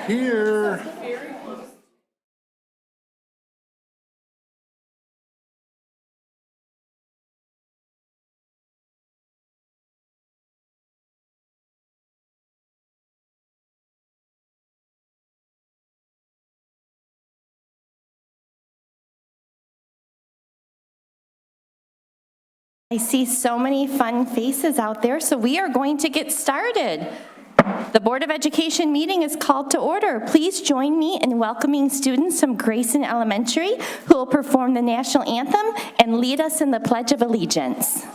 Here. I see so many fun faces out there, so we are going to get started. The Board of Education meeting is called to order. Please join me in welcoming students from Grayson Elementary who will perform the national anthem and lead us in the Pledge of Allegiance.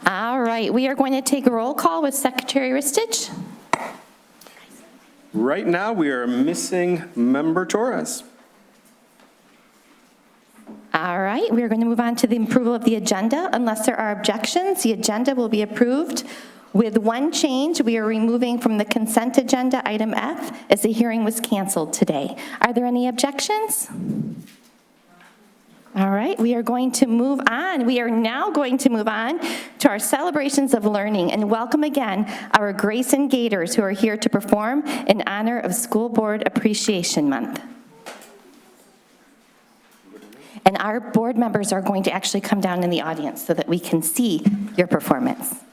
All right, we are going to take a roll call with Secretary Ristich. Right now, we are missing Member Torres. All right, we are going to move on to the approval of the agenda. Unless there are objections, the agenda will be approved. With one change, we are removing from the consent agenda item F, as the hearing was canceled today. Are there any objections? All right, we are going to move on. We are now going to move on to our celebrations of learning and welcome again our Grayson Gators who are here to perform in honor of School Board Appreciation Month. And our board members are going to actually come down in the audience so that we can see your performance.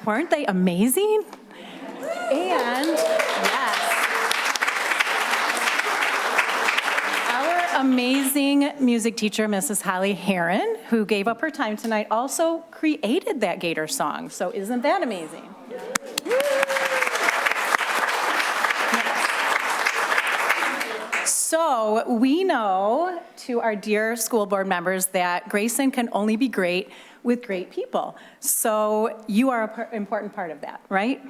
weren't they amazing? And yes, our amazing music teacher, Mrs. Holly Heron, who gave up her time tonight, also created that Gator song. So isn't that amazing? So we know, to our dear school board members, that Grayson can only be great with great people. So you are an important part of that, right?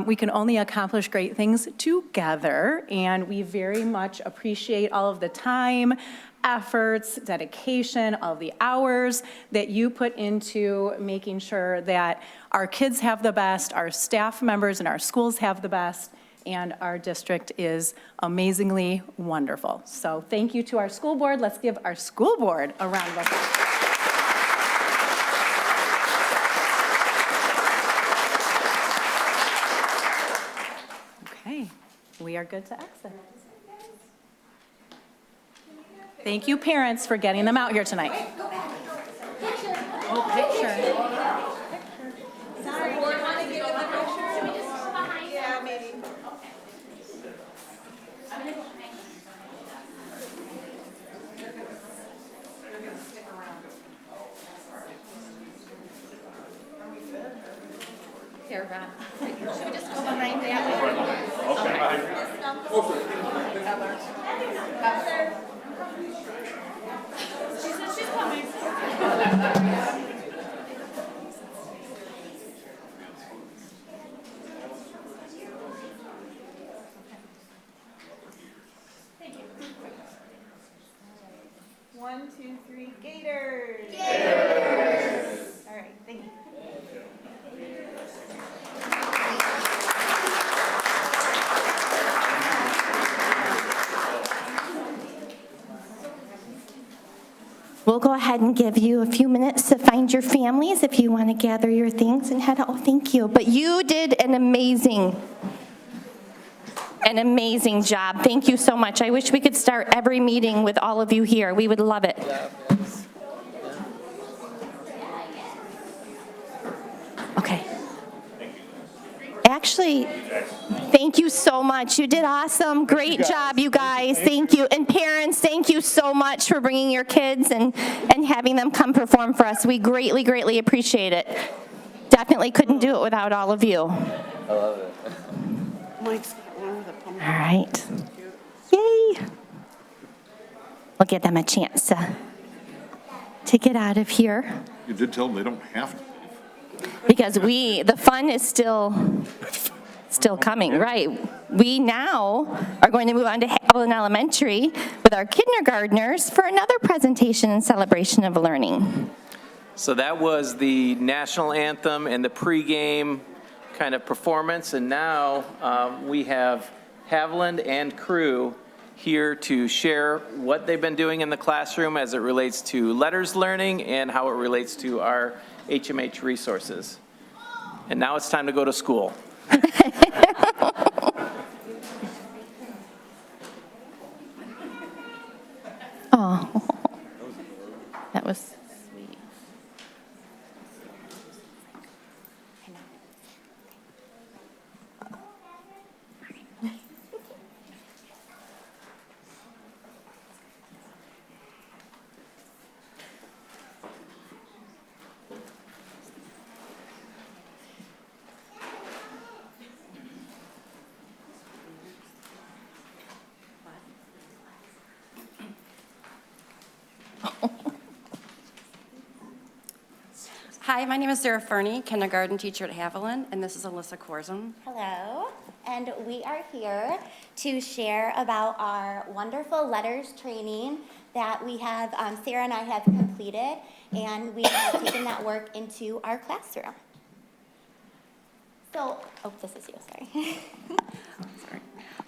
We can only accomplish great things together, and we very much appreciate all of the time, efforts, dedication, all of the hours that you put into making sure that our kids have the best, our staff members and our schools have the best, and our district is amazingly wonderful. So thank you to our school board. Let's give our school board a round of applause. Okay, we are good to exit. Thank you, parents, for getting them out here tonight. Oh, picture. Here, Rob. Should we just go behind that? She's coming. Thank you. 1, 2, 3, Gators! Gators! All right, thank you. We'll go ahead and give you a few minutes to find your families if you want to gather your things and head out. Oh, thank you. But you did an amazing job. Thank you so much. I wish we could start every meeting with all of you here. We would love it. Okay. Actually, thank you so much. You did awesome. Great job, you guys. Thank you. And parents, thank you so much for bringing your kids and having them come perform for us. We greatly, greatly appreciate it. Definitely couldn't do it without all of you. I love it. All right. Yay. We'll give them a chance to get out of here. You did tell them they don't have to. Because the fun is still coming, right? We now are going to move on to Haviland Elementary with our kindergartners for another presentation and celebration of learning. So that was the national anthem and the pregame kind of performance, and now we have Haviland and crew here to share what they've been doing in the classroom as it relates to letters learning and how it relates to our HMH resources. And now it's time to go to school. Oh, that was sweet. Hi, my name is Sarah Fernie, kindergarten teacher at Haviland, and this is Alyssa Corzum. Hello, and we are here to share about our wonderful letters training that we have, Sarah and I have completed, and we have taken that work into our classroom. So, oh, this is you, sorry. Sorry.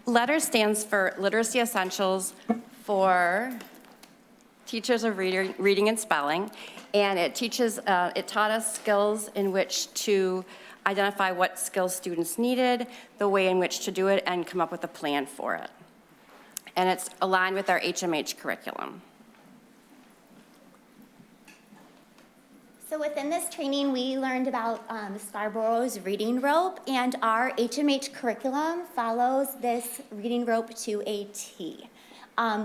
LETTERS stands for Literacy Essentials for Teachers of Reading and Spelling, and it taught us skills in which to identify what skills students needed, the way in which to do it, and come up with a plan for it. And it's aligned with our HMH curriculum. So within this training, we learned about Scarborough's reading rope, and our HMH curriculum follows this reading rope to a T.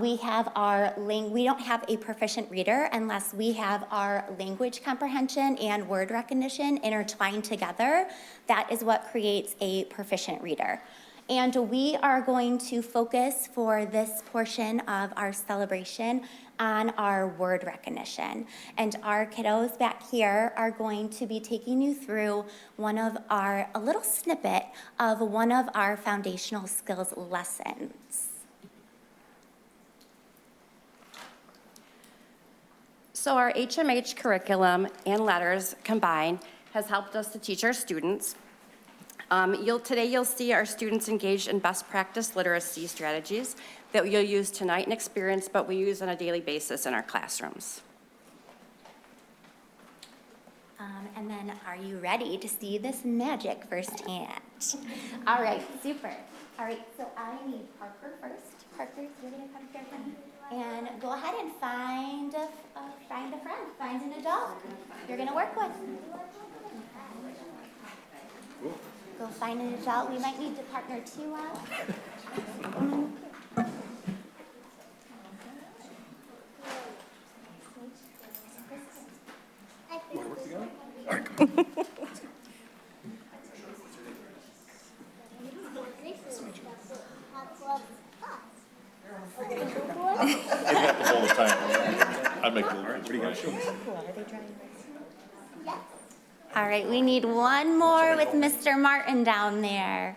We don't have a proficient reader unless we have our language comprehension and word recognition intertwined together. That is what creates a proficient reader. And we are going to focus for this portion of our celebration on our word recognition. And our kiddos back here are going to be taking you through a little snippet of one of our foundational skills lessons. So our HMH curriculum and letters combined has helped us to teach our students. Today you'll see our students engaged in best practice literacy strategies that you'll use tonight and experience, but we use on a daily basis in our classrooms. And then, are you ready to see this magic firsthand? All right, super. All right, so I need Parker first. Parker, you're gonna come here with me. And go ahead and find a friend, find an adult you're gonna work with. Go find an adult. We might need to partner two up. All the time. I make the pretty good shows. All right, we need one more with Mr. Martin down there.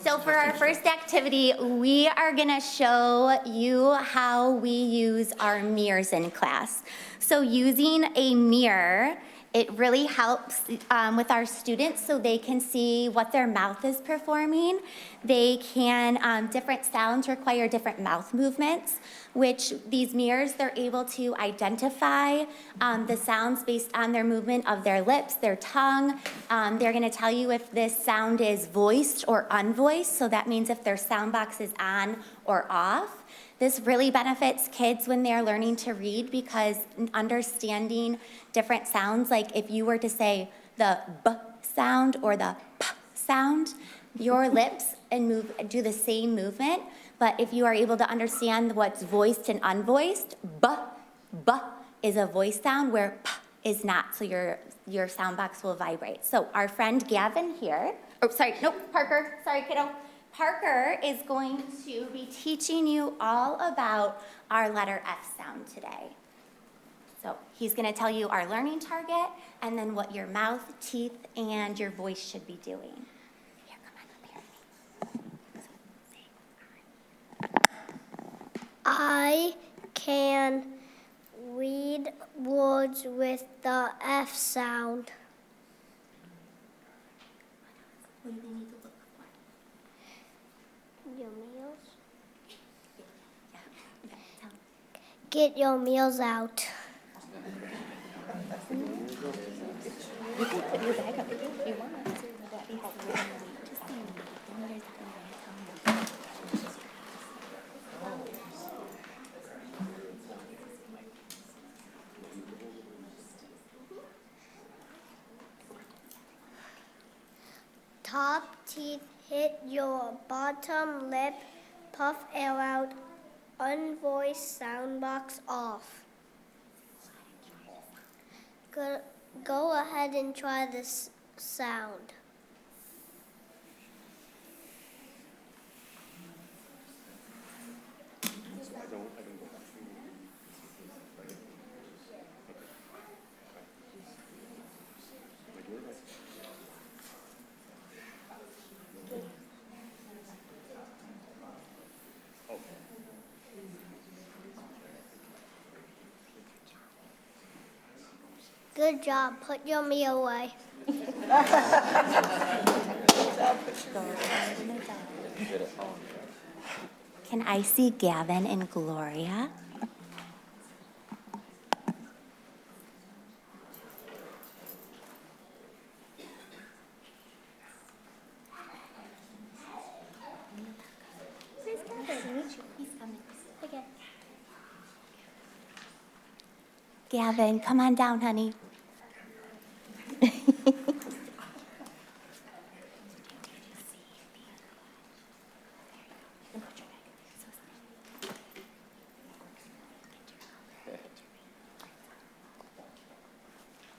So for our first activity, we are gonna show you how we use our mirrors in class. So using a mirror, it really helps with our students so they can see what their mouth is performing. Different sounds require different mouth movements, which these mirrors, they're able to identify the sounds based on their movement of their lips, their tongue. They're gonna tell you if this sound is voiced or unvoiced, so that means if their sound box is on or off. This really benefits kids when they're learning to read because understanding different sounds, like if you were to say the B sound or the P sound, your lips do the same movement, but if you are able to understand what's voiced and unvoiced, B is a voice sound where P is not, so your sound box will vibrate. So our friend Gavin here, Parker, sorry kiddo. Parker is going to be teaching you all about our letter F sound today. So he's going to tell you our learning target and then what your mouth, teeth, and your voice should be doing. Here, come on up here. I can read words with the F sound. What do they need to look for? Your meals? Yeah. Get your meals out. You can put your bag up if you want. That'd be helpful. Top teeth hit your bottom lip, puff air out, unvoiced sound box off. Go ahead and try this sound. Good job. Put your meal away. Can I see Gavin and Gloria? Nice to meet you. He's coming. Okay. Gavin, come on down, honey.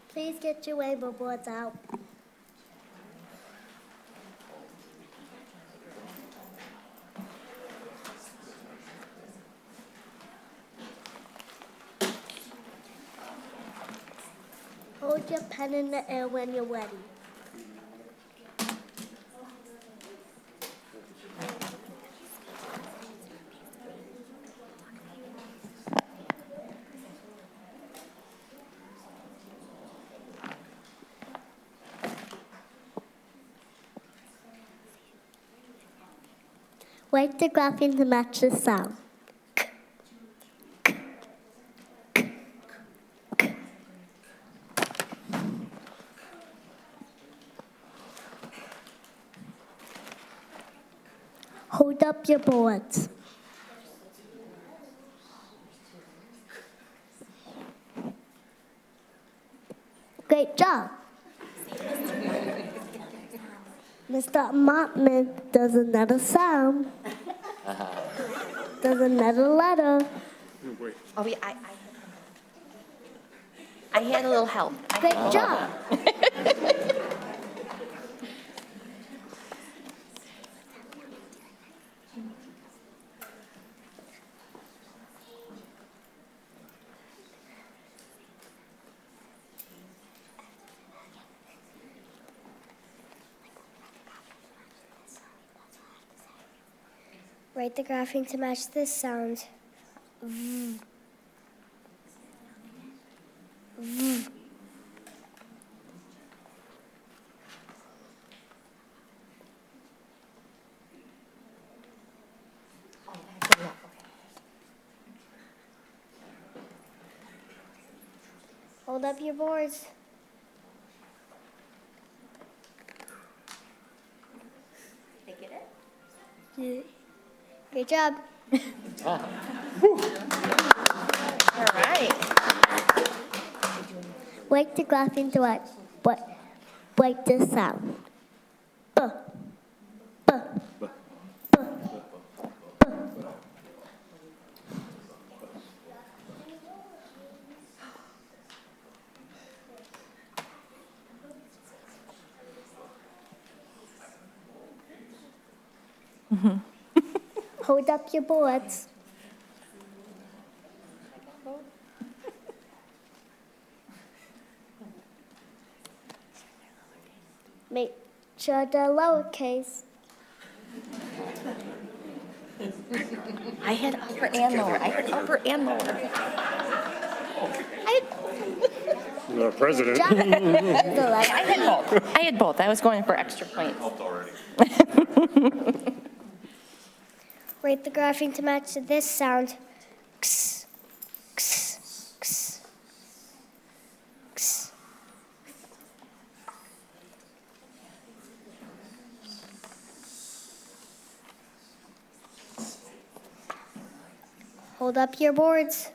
Please get your label boards out. Hold your pen in the air when you're ready. Write the graphing to match the sound. Hold up your boards. Great job. Mr. Mottman does another sound. Does another letter. Oh, I had a little help. Great job. Write the graphing to match this sound. V. V. Hold up your boards. They get it? Yeah. Great job. All right. Write the graphing to what? Write this sound. B. B. B. B. Hold up your boards. Make sure they're lowercase. I had upper and lower. I had upper and lower. The president. Job. The I had both. I had both. I was going for extra points. Write the graphing to match this sound. X, x, x, x. Hold up your boards.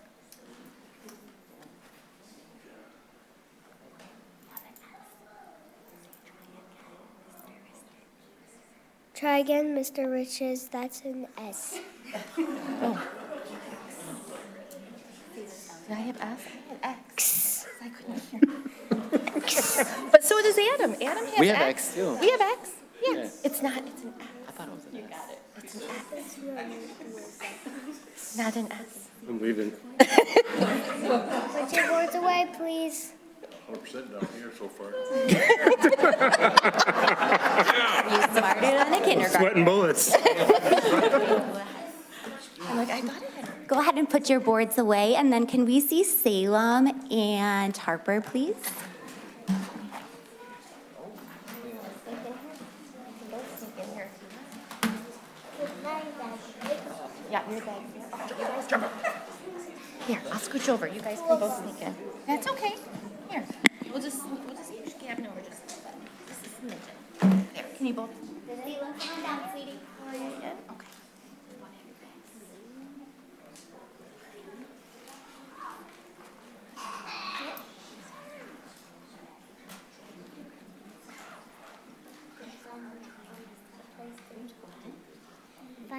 Try again, Mr. Riches. That's an S. Did I have S? I had X. I couldn't hear. But so does Adam. Adam has We have X. X, too. We have X. Yeah. Yeah. It's not, it's an X. I thought it was an You got it. It's an X. Not an S. I'm leaving. Put your boards away, please. 100% down here so far. You smarted on a kindergarten. Sweating bullets. I'm like, I thought it had. Go ahead and put your boards away, and then can we see Salem and Harper, please? Yeah, your bag. You guys can. Here, I'll scooch over. You guys can both sneak in. That's okay. Here, we'll just push Gavin over just a smidgen. There, can you both? Salem, come on down, sweetie. Okay.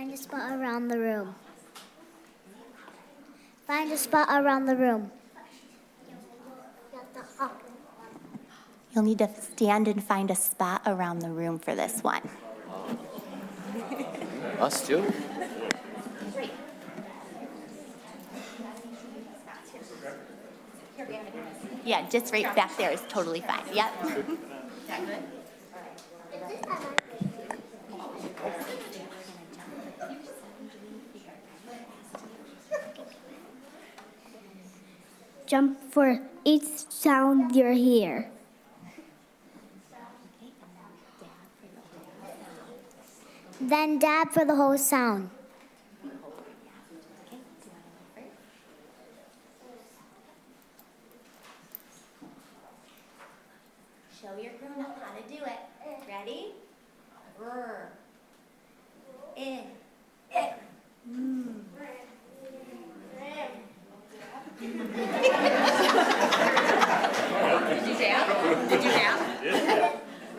Find a spot around the room. Find a spot around the room. You'll need to stand and find a spot around the room for this one. Us too? Yeah, just right back there is totally fine. Yep. Jump for each sound you hear. Then dab for the whole sound. Show your grown-up how to do it. Ready? Rrr. In. Did you dab?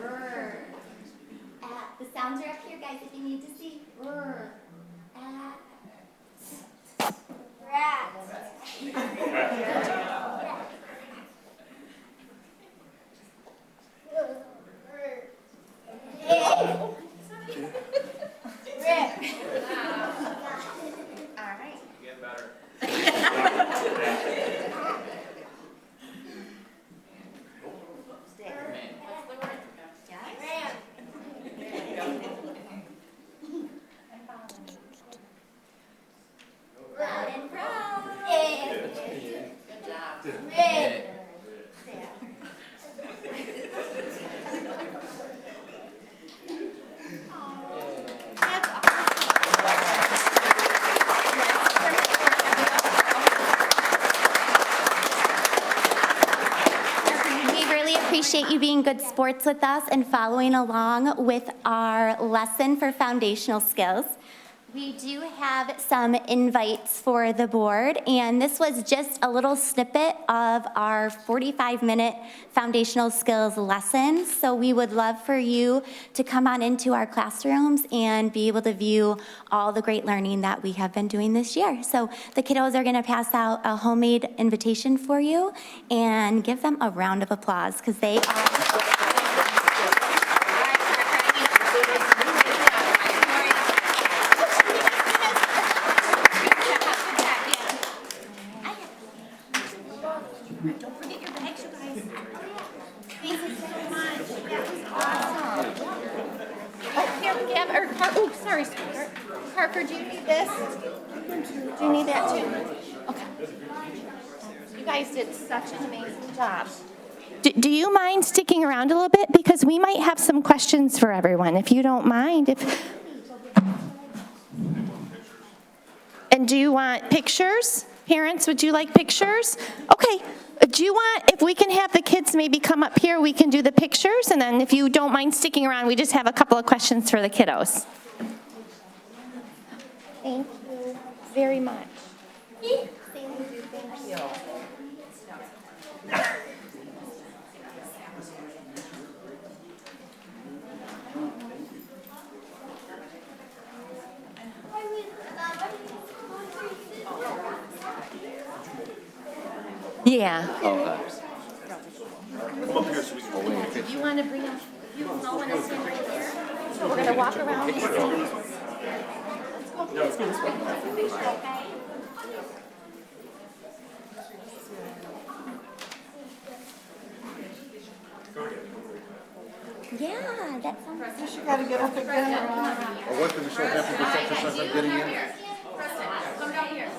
Rrr. The sounds are up here, guys, if you need to see. Rrr. Rat. Loud and proud. Good job. We really appreciate you being good sports with us and following along with our lesson for foundational skills. We do have some invites for the board, and this was just a little snippet of our 45-minute foundational skills lesson. So we would love for you to come on into our classrooms and be able to view all the great learning that we have been doing this year. So the kiddos are going to pass out a homemade invitation for you and give them a round of applause because they are... Don't forget your bags, you guys. Thank you so much. That was awesome. Oh, here, Gab, or oh, sorry, Parker, do you need this? Do you need that too? Okay. You guys did such an amazing job. Do you mind sticking around a little bit? Because we might have some questions for everyone, if you don't mind. And do you want pictures? Parents, would you like pictures? Okay. Do you want, if we can have the kids maybe come up here, we can do the pictures, and then if you don't mind sticking around, we just have a couple of questions for the kiddos. Thank you very much. Thank you. Yeah. You want to bring up, you all want to stand right here? So we're going to walk around and see. Let's go this way. Okay? Yeah, that sounds... You gotta get up again. Or what can we show happy this exercise I'm getting in? Come down here.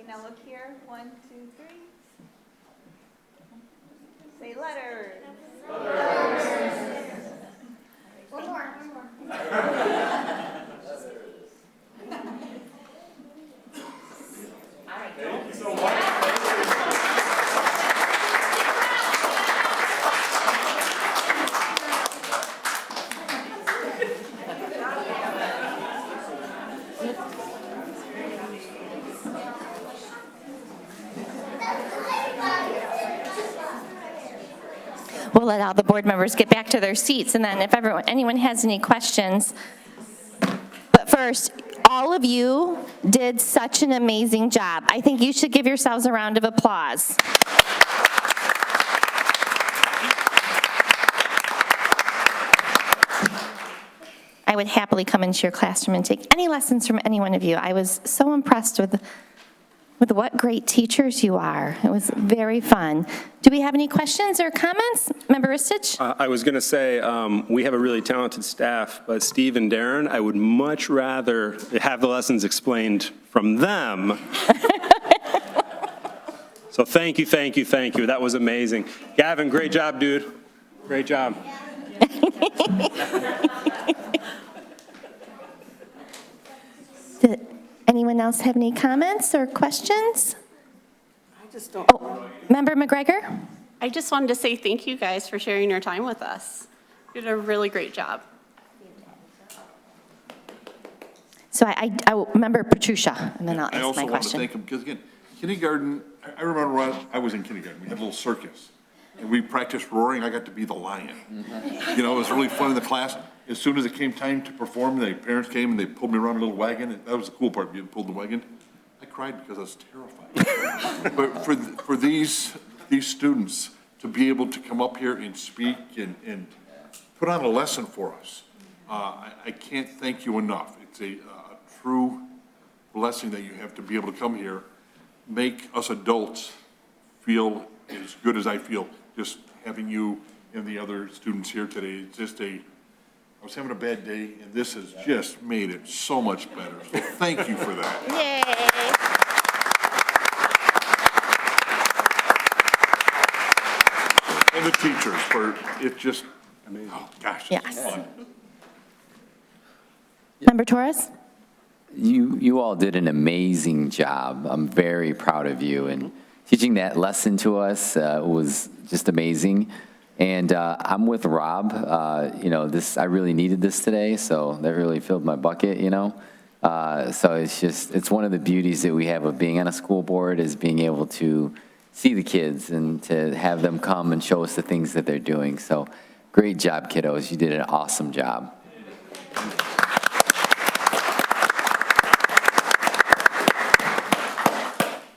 Okay, now look here. 1, 2, 3. Say letters. One more. We'll let all the board members get back to their seats, and then if anyone has any questions. But first, all of you did such an amazing job. I think you should give yourselves a round of applause. I would happily come into your classroom and take any lessons from any one of you. I was so impressed with what great teachers you are. It was very fun. Do we have any questions or comments? Member Ristich? I was going to say, we have a really talented staff, but Steve and Darren, I would much rather have the lessons explained from them. So thank you, thank you, thank you. That was amazing. Gavin, great job, dude. Great job. Did anyone else have any comments or questions? I just don't. Oh, Member McGregor? I just wanted to say thank you guys for sharing your time with us. You did a really great job. So I remember Patricia, and then I'll I ask also my want to question. thank them, because again, kindergarten, I remember when I was in kindergarten, we had a little circus, and we practiced roaring, I got to be the lion. You know, it was really fun in the class. As soon as it came time to perform, the parents came and they pulled me around a little wagon, and that was the cool part, being pulled the wagon. I cried because I was terrified. But for these students to be able to come up here and speak and put on a lesson for us, I can't thank you enough. It's a true blessing that you have to be able to come here, make us adults feel as good as I feel, just having you and the other students here today. It's just I was having a bad day, and this has just made it so much better. So thank you for that. Yay. And the teachers for it just, oh gosh, it's Yes. fun. Member Torres? You all did an amazing job. I'm very proud of you, and teaching that lesson to us was just amazing. And I'm with Rob. You know, I really needed this today, so that really filled my bucket, you know. So it's one of the beauties that we have of being on a school board is being able to see the kids and to have them come and show us the things that they're doing. So great job, kiddos. You did an awesome job.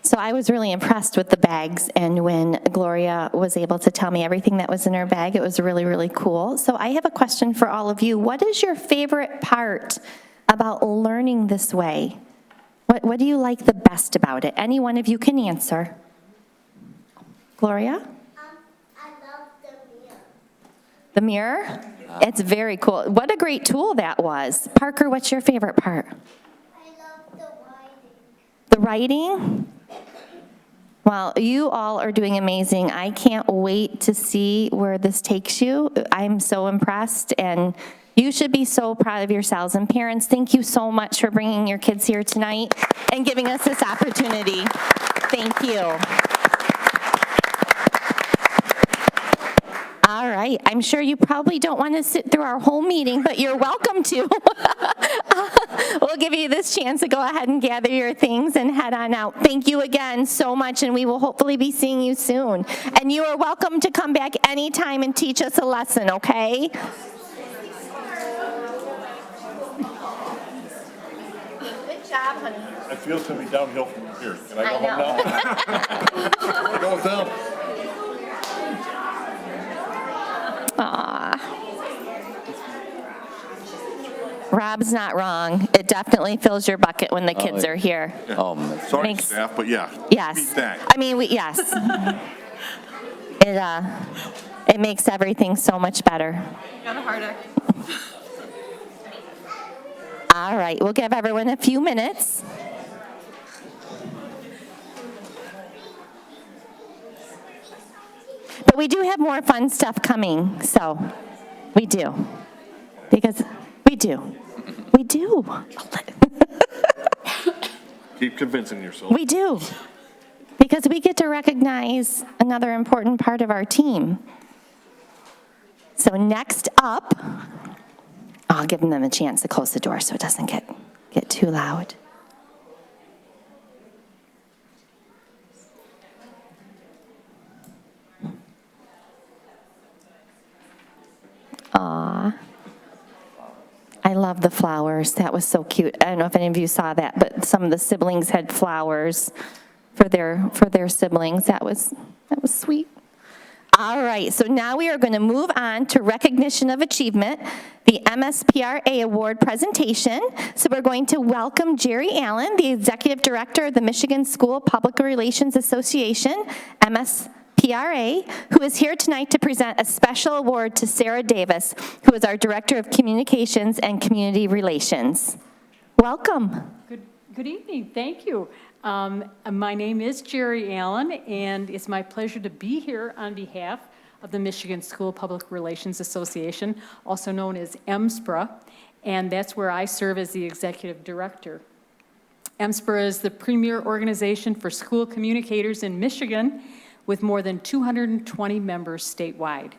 So I was really impressed with the bags, and when Gloria was able to tell me everything that was in her bag, it was really, really cool. So I have a question for all of you. What is your favorite part about learning this way? What do you like the best about it? Any one of you can answer. Gloria? I love the mirror. The mirror? It's very cool. What a great tool that was. Parker, what's your favorite part? I love the writing. The writing? Well, you all are doing amazing. I can't wait to see where this takes you. I'm so impressed, and you should be so proud of yourselves. And parents, thank you so much for bringing your kids here tonight and giving us this opportunity. Thank you. All right, I'm sure you probably don't want to sit through our whole meeting, but you're welcome to. We'll give you this chance to go ahead and gather your things and head on out. Thank you again so much, and we will hopefully be seeing you soon. And you are welcome to come back anytime and teach us a lesson, okay? Good job, honey. I feel it's gonna be downhill from here. Can I go home now? I'll go with them. Aw. Rob's not wrong. It definitely fills your bucket when the kids are here. Sorry, Makes- staff, but yeah. Yes. Beat that. I mean, yes. It makes everything so much better. Got a harder. All right, we'll give everyone a few minutes. But we do have more fun stuff coming, so we do. Because we do. We do. Keep convincing yourself. We do. Because we get to recognize another important part of our team. So next up, I'll give them a chance to close the door so it doesn't get too loud. Aw. I love the flowers. That was so cute. I don't know if any of you saw that, but some of the siblings had flowers for their siblings. That was sweet. All right, so now we are going to move on to recognition of achievement, the MSPRA Award presentation. So we're going to welcome Jerry Allen, the Executive Director of the Michigan School Public Relations Association, MSPRA, who is here tonight to present a special award to Sarah Davis, who is our Director of Communications and Community Relations. Welcome. Good evening, thank you. My name is Jerry Allen, and it's my pleasure to be here on behalf of the Michigan School Public Relations Association, also known as MSPRA, and that's where I serve as the Executive Director. MSPRA is the premier organization for school communicators in Michigan with more than 220 members statewide.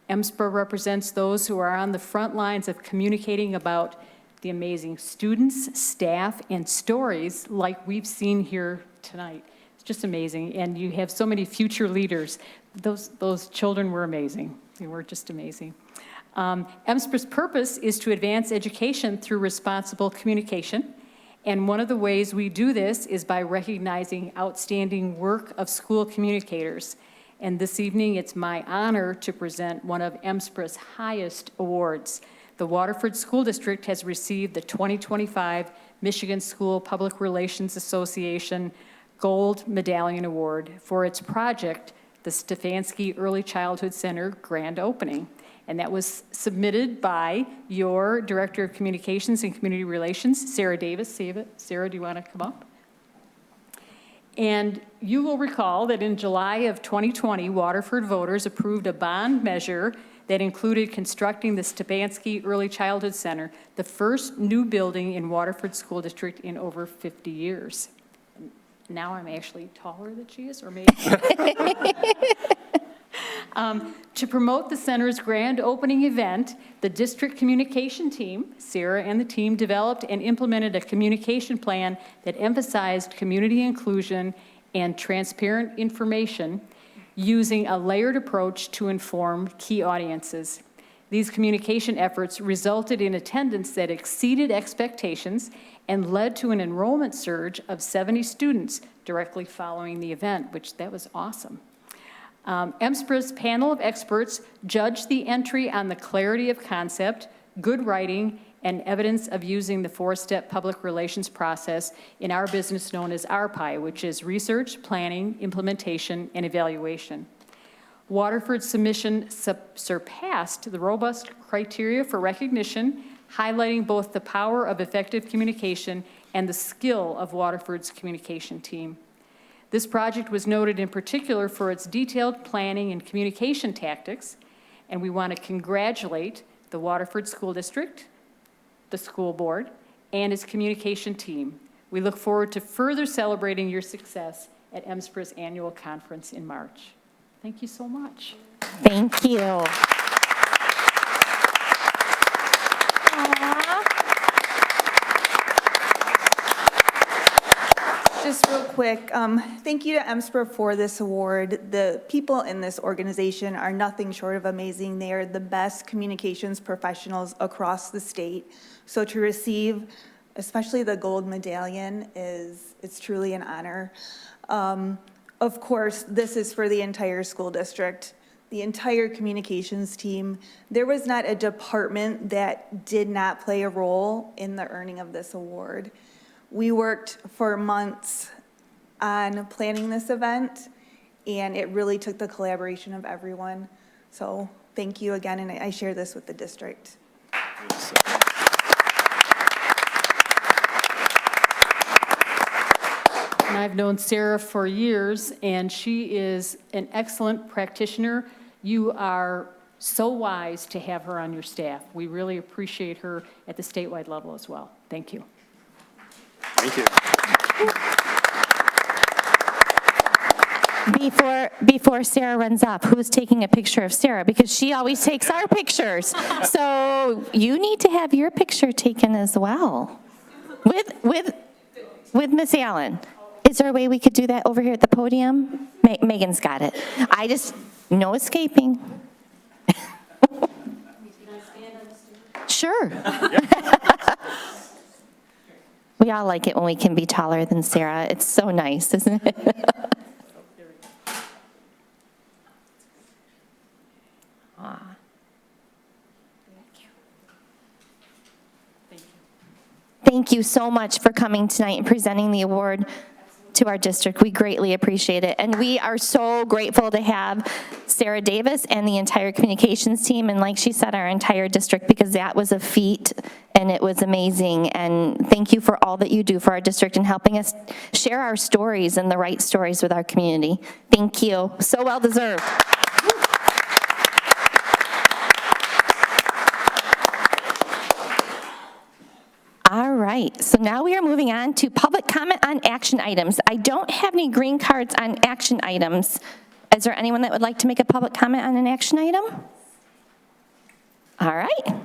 MSPRA represents those who are on the front lines of communicating about the amazing students, staff, and stories like we've seen here tonight. It's just amazing, and you have so many future leaders. Those children were amazing. They were just amazing. MSPRA's purpose is to advance education through responsible communication, and one of the ways we do this is by recognizing outstanding work of school communicators. And this evening, it's my honor to present one of MSPRA's highest awards. The Waterford School District has received the 2025 Michigan School Public Relations Association Gold Medallion Award for its project, the Stefanski Early Childhood Center Grand Opening. And that was submitted by your Director of Communications and Community Relations, Sarah Davis. Sarah, do you want to come up? And you will recall that in July of 2020, Waterford voters approved a bond measure that included constructing the Stefanski Early Childhood Center, the first new building in Waterford School District in over 50 years. Now I'm actually taller than she is, or maybe. To promote the center's grand opening event, the district communication team, Sarah and the team, developed and implemented a communication plan that emphasized community inclusion and transparent information using a layered approach to inform key audiences. These communication efforts resulted in attendance that exceeded expectations and led to an enrollment surge of 70 students directly following the event, which that was awesome. MSPRA's panel of experts judged the entry on the clarity of concept, good writing, and evidence of using the four-step public relations process in our business known as RPI, which is research, planning, implementation, and evaluation. Waterford's submission surpassed the robust criteria for recognition, highlighting both the power of effective communication and the skill of Waterford's communication team. This project was noted in particular for its detailed planning and communication tactics, and we want to congratulate the Waterford School District, the school board, and its communication team. We look forward to further celebrating your success at MSPRA's annual conference in March. Thank you so much. Thank you. Just real quick, thank you to MSPRA for this award. The people in this organization are nothing short of amazing. They are the best communications professionals across the state. So to receive, especially the gold medallion, it's truly an honor. Of course, this is for the entire school district, the entire communications team. There was not a department that did not play a role in the earning of this award. We worked for months on planning this event, and it really took the collaboration of everyone. So thank you again, and I share this with the district. and I've known Sarah for years, and she is an excellent practitioner. You are so wise to have her on your staff. We really appreciate her at the statewide level as well. Thank you. Thank you. Before Sarah runs off, who's taking a picture of Sarah? Because she always takes our pictures. So you need to have your picture taken as well with Miss Allen. Is there a way we could do that over here at the podium? Megan's got it. No escaping. Sure. We all like it when we can be taller than Sarah. It's so nice, isn't it? Thank you so much for coming tonight and presenting the award to our district. We greatly appreciate it. And we are so grateful to have Sarah Davis and the entire communications team, and like she said, our entire district, because that was a feat and it was amazing. And thank you for all that you do for our district and helping us share our stories and the right stories with our community. Thank you. So well deserved. All right, so now we are moving on to public comment on action items. I don't have any green cards on action items. Is there anyone that would like to make a public comment on an action item? All right,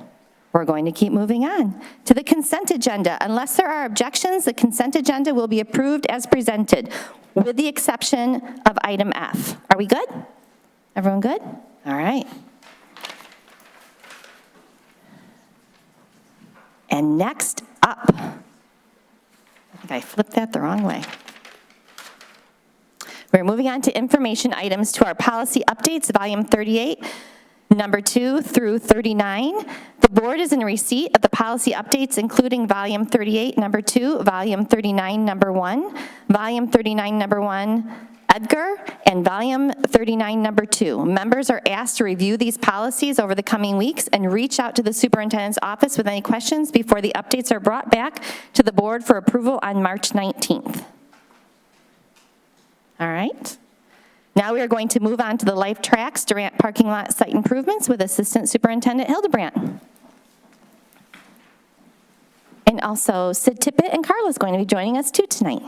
we're going to keep moving on to the consent agenda. Unless there are objections, the consent agenda will be approved as presented, with the exception of item F. Are we good? Everyone good? All right. And next up, I think I flipped that the wrong way. We're moving on to information items to our policy updates, volume 38, number 2 through 39. The board is in receipt of the policy updates, including volume 38, number 2, volume 39, number 1, volume 39, number 1, Edgar, and volume 39, number 2. Members are asked to review these policies over the coming weeks and reach out to the superintendent's office with any questions before the updates are brought back to the board for approval on March 19th. All right. Now we are going to move on to the Life Tracks Durant parking lot site improvements with Assistant Superintendent Hildebrandt. And also Sid Tippett and Carla is going to be joining us too tonight.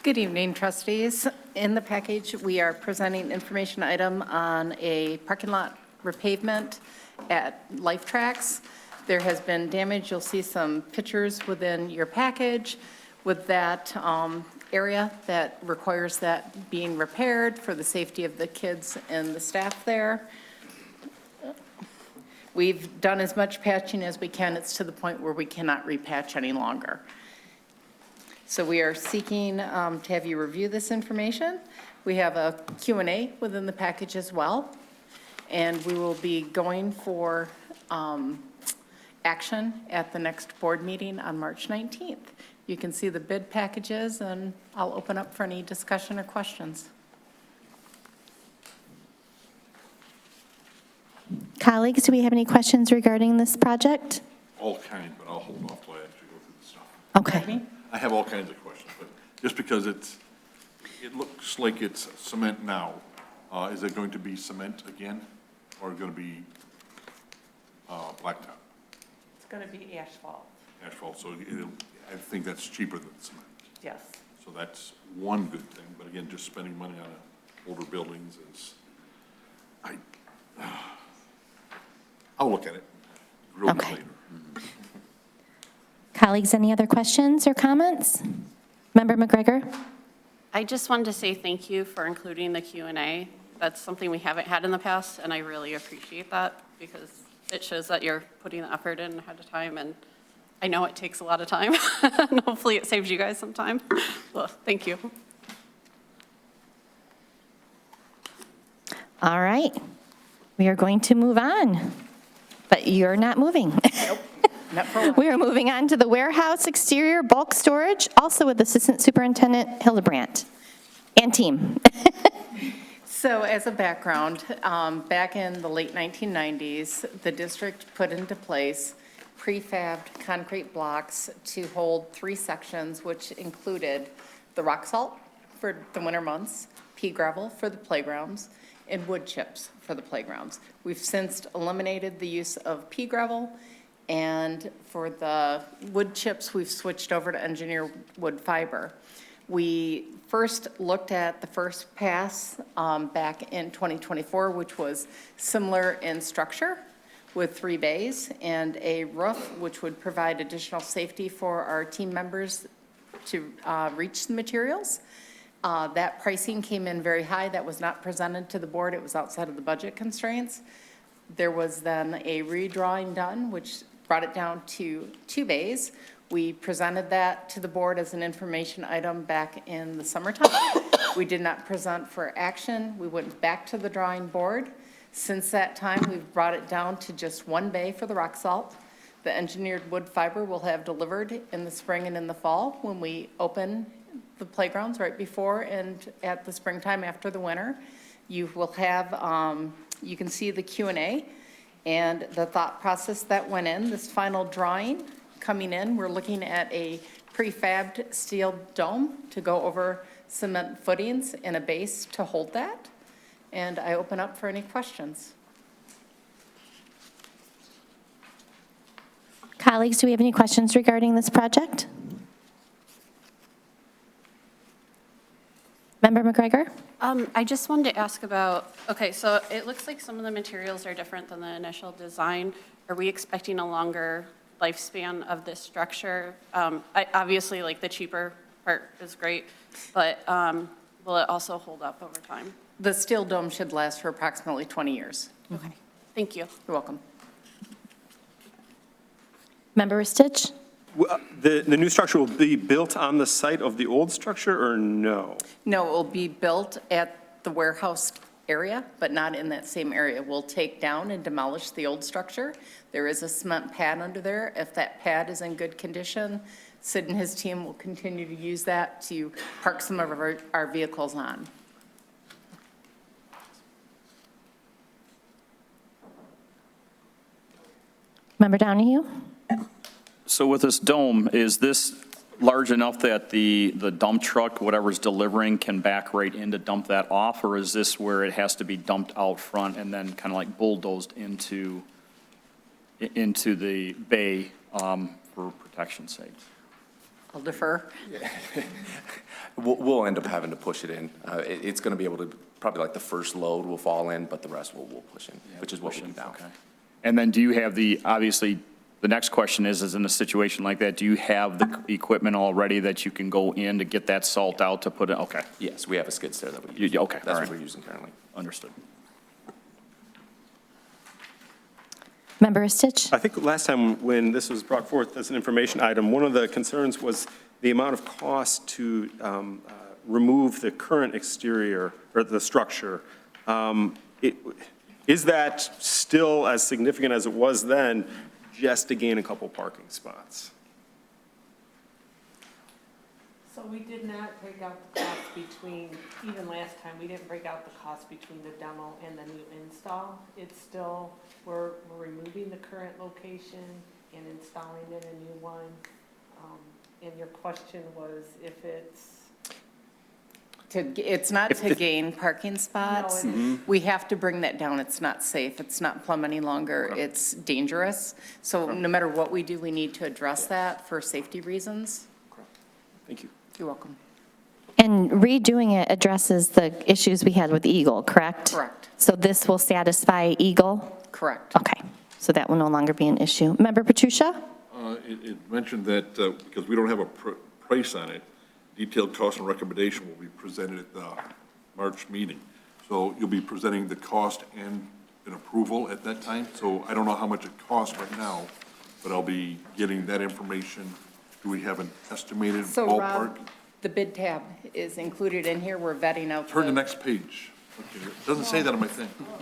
Good evening, trustees. In the package, we are presenting information item on a parking lot repavement at Life Tracks. There has been damage. You'll see some pictures within your package with that area that requires that being repaired for the safety of the kids and the staff there. We've done as much patching as we can. It's to the point where we cannot repatch any longer. So we are seeking to have you review this information. We have a Q&A within the package as well. And we will be going for action at the next board meeting on March 19th. You can see the bid packages, and I'll open up for any discussion or questions. Colleagues, do we have any questions regarding this project? All kind, but I'll hold off till I actually go through the stuff. Okay. I have all kinds of questions, but just because it looks like it's cement now, is it going to be cement again, or going to be blacktop? It's going to be asphalt. Asphalt, so I think that's cheaper than cement. Yes. So that's one good thing, but again, just spending money on older buildings is, I'll look at it real good later. Colleagues, any other questions or comments? Member McGregor? I just wanted to say thank you for including the Q&A. That's something we haven't had in the past, and I really appreciate that because it shows that you're putting the effort in ahead of time, and I know it takes a lot of time, and hopefully it saves you guys some time. Well, thank you. All right. We are going to move on, but you're not moving. Nope. Not for a while. We are moving on to the warehouse exterior bulk storage, also with Assistant Superintendent Hildebrandt and team. So as a background, back in the late 1990s, the district put into place prefabbed concrete blocks to hold 3 sections, which included the rock salt for the winter months, pea gravel for the playgrounds, and wood chips for the playgrounds. We've since eliminated the use of pea gravel, and for the wood chips, we've switched over to engineered wood fiber. We first looked at the first pass back in 2024, which was similar in structure with 3 bays and a roof, which would provide additional safety for our team members to reach the materials. That pricing came in very high. That was not presented to the board. It was outside of the budget constraints. There was then a redrawing done, which brought it down to 2 bays. We presented that to the board as an information item back in the summertime. We did not present for action. We went back to the drawing board. Since that time, we've brought it down to just 1 bay for the rock salt. The engineered wood fiber will have delivered in the spring and in the fall when we open the playgrounds right before and at the springtime after the winter. You will have, you can see the Q&A and the thought process that went in. This final drawing coming in, we're looking at a prefabbed steel dome to go over cement footings and a base to hold that. And I open up for any questions. Colleagues, do we have any questions regarding this project? Member McGregor? I just wanted to ask about, okay, so it looks like some of the materials are different than the initial design. Are we expecting a longer lifespan of this structure? Obviously, like, the cheaper part is great, but will it also hold up over time? The steel dome should last for approximately 20 years. Okay, thank you. You're welcome. Member Stitch? The new structure will be built on the site of the old structure, or no? No, it will be built at the warehouse area, but not in that same area. We'll take down and demolish the old structure. There is a cement pad under there. If that pad is in good condition, Sid and his team will continue to use that to park some of our vehicles on. Member Donahue? So with this dome, is this large enough that the dump truck, whatever's delivering, can back right in to dump that off? Or is this where it has to be dumped out front and then kind of like bulldozed into the bay for protection's sake? I'll defer. We'll end up having to push it in. It's going to be able to, probably like the first load will fall in, but the rest we'll push in, which is what we do now. Okay. And then do you have obviously, the next question is in a situation like that, do you have the equipment already that you can go in to get that salt out to put it, okay. Yes, we have a skid steer that we use. Okay, That's all what right. we're using currently. Understood. Member Stitch? I think last time when this was brought forth as an information item, one of the concerns was the amount of cost to remove the current exterior, or the structure. Is that still as significant as it was then, just to gain a couple parking spots? So we did not break out the cost between, even last time, we didn't break out the cost between the demo and the new install. It's still, we're removing the current location and installing in a new one. And your question was if it's, It's not to gain parking spots. We have to bring that down. It's not safe. It's not plumb any longer. It's dangerous. So no matter what we do, we need to address that for safety reasons. Thank you. You're welcome. And redoing it addresses the issues we had with Eagle, correct? Correct. So this will satisfy Eagle? Correct. Okay, so that will no longer be an issue. Member Patricia? It mentioned that because we don't have a price on it, detailed cost and recommendation will be presented at the March meeting. So you'll be presenting the cost and an approval at that time. So I don't know how much it costs right now, but I'll be getting that information. Do we have an estimated So ballpark? Rob, the bid tab is included in here. We're vetting out. Turn the next page. Okay, it doesn't say that on my thing. Oh, I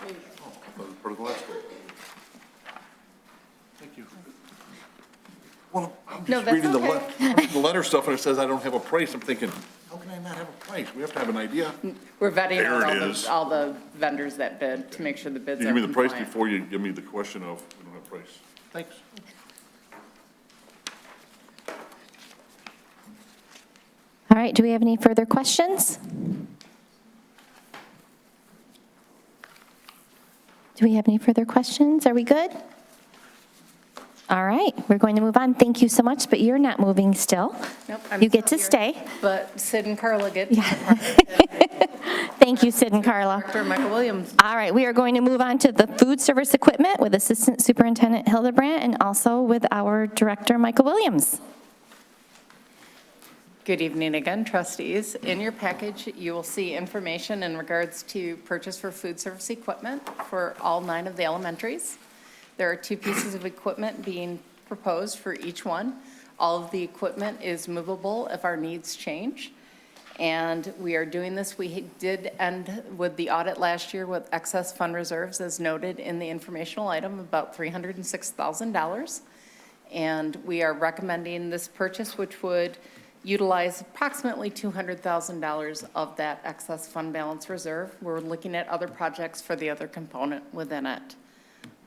thought it was part of the last one. Thank you. Well, I'm No, just that's reading okay. the letter stuff, and it says I don't have a price. I'm thinking, how can I not have a price? nice. We have to have an idea. We're vetting There out it is. all the vendors that bid to make sure the bids You are give me the price compliant. before you give me the question of, we don't have price. Thanks. All right, do we have any further questions? Do we have any further questions? Are we good? All right, we're going to move on. Thank you so much, but you're not moving still. Nope, I'm You get to still here. stay. But Sid and Carla get. Thank you, Sid and Carla. Dr. Michael Williams. All right, we are going to move on to the food service equipment with Assistant Superintendent Hildebrandt and also with our Director, Michael Williams. Good evening again, trustees. In your package, you will see information in regards to purchase for food service equipment for all 9 of the elementaries. There are 2 pieces of equipment being proposed for each one. All of the equipment is movable if our needs change. And we are doing this. We did end with the audit last year with excess fund reserves, as noted in the informational item, about $306,000. And we are recommending this purchase, which would utilize approximately $200,000 of that excess fund balance reserve. We're looking at other projects for the other component within it.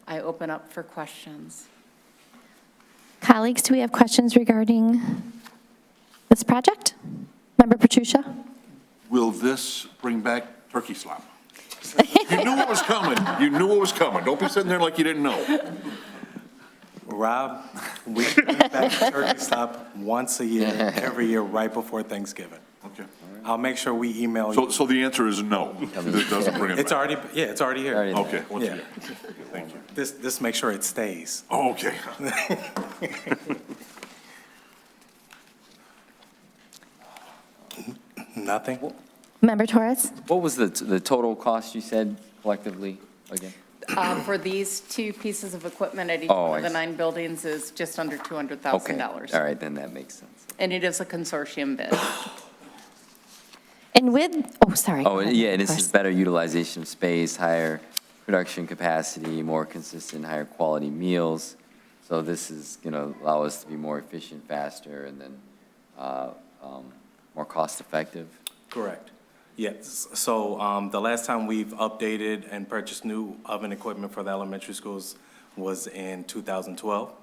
I open up for questions. Colleagues, do we have questions regarding this project? Member Petrucia? Will this bring back turkey slop? You knew what was coming. You knew what was coming. Don't be sitting there like you didn't know. Rob, we bring back turkey slop once a year, every year, right before Thanksgiving. Okay. I'll make sure we email you. So the answer is no. It doesn't bring it back. It's already, yeah, it's already here. Okay, once a Yeah. year. Thank you. This make sure it stays. Oh, okay. Nothing? Member Torres? What was the total cost you said collectively again? For these 2 pieces of equipment at each Oh, one of I the see. 9 buildings is just under $200,000. Okay, all right, then that makes sense. And it is a consortium bid. And with, oh, sorry. Oh, Go ahead, yeah, and this of is course. better utilization of space, higher production capacity, more consistent, higher quality meals. So this is going to allow us to be more efficient, faster, and then more cost-effective. Correct. Yes, so the last time we've updated and purchased new oven equipment for the elementary schools was in 2012.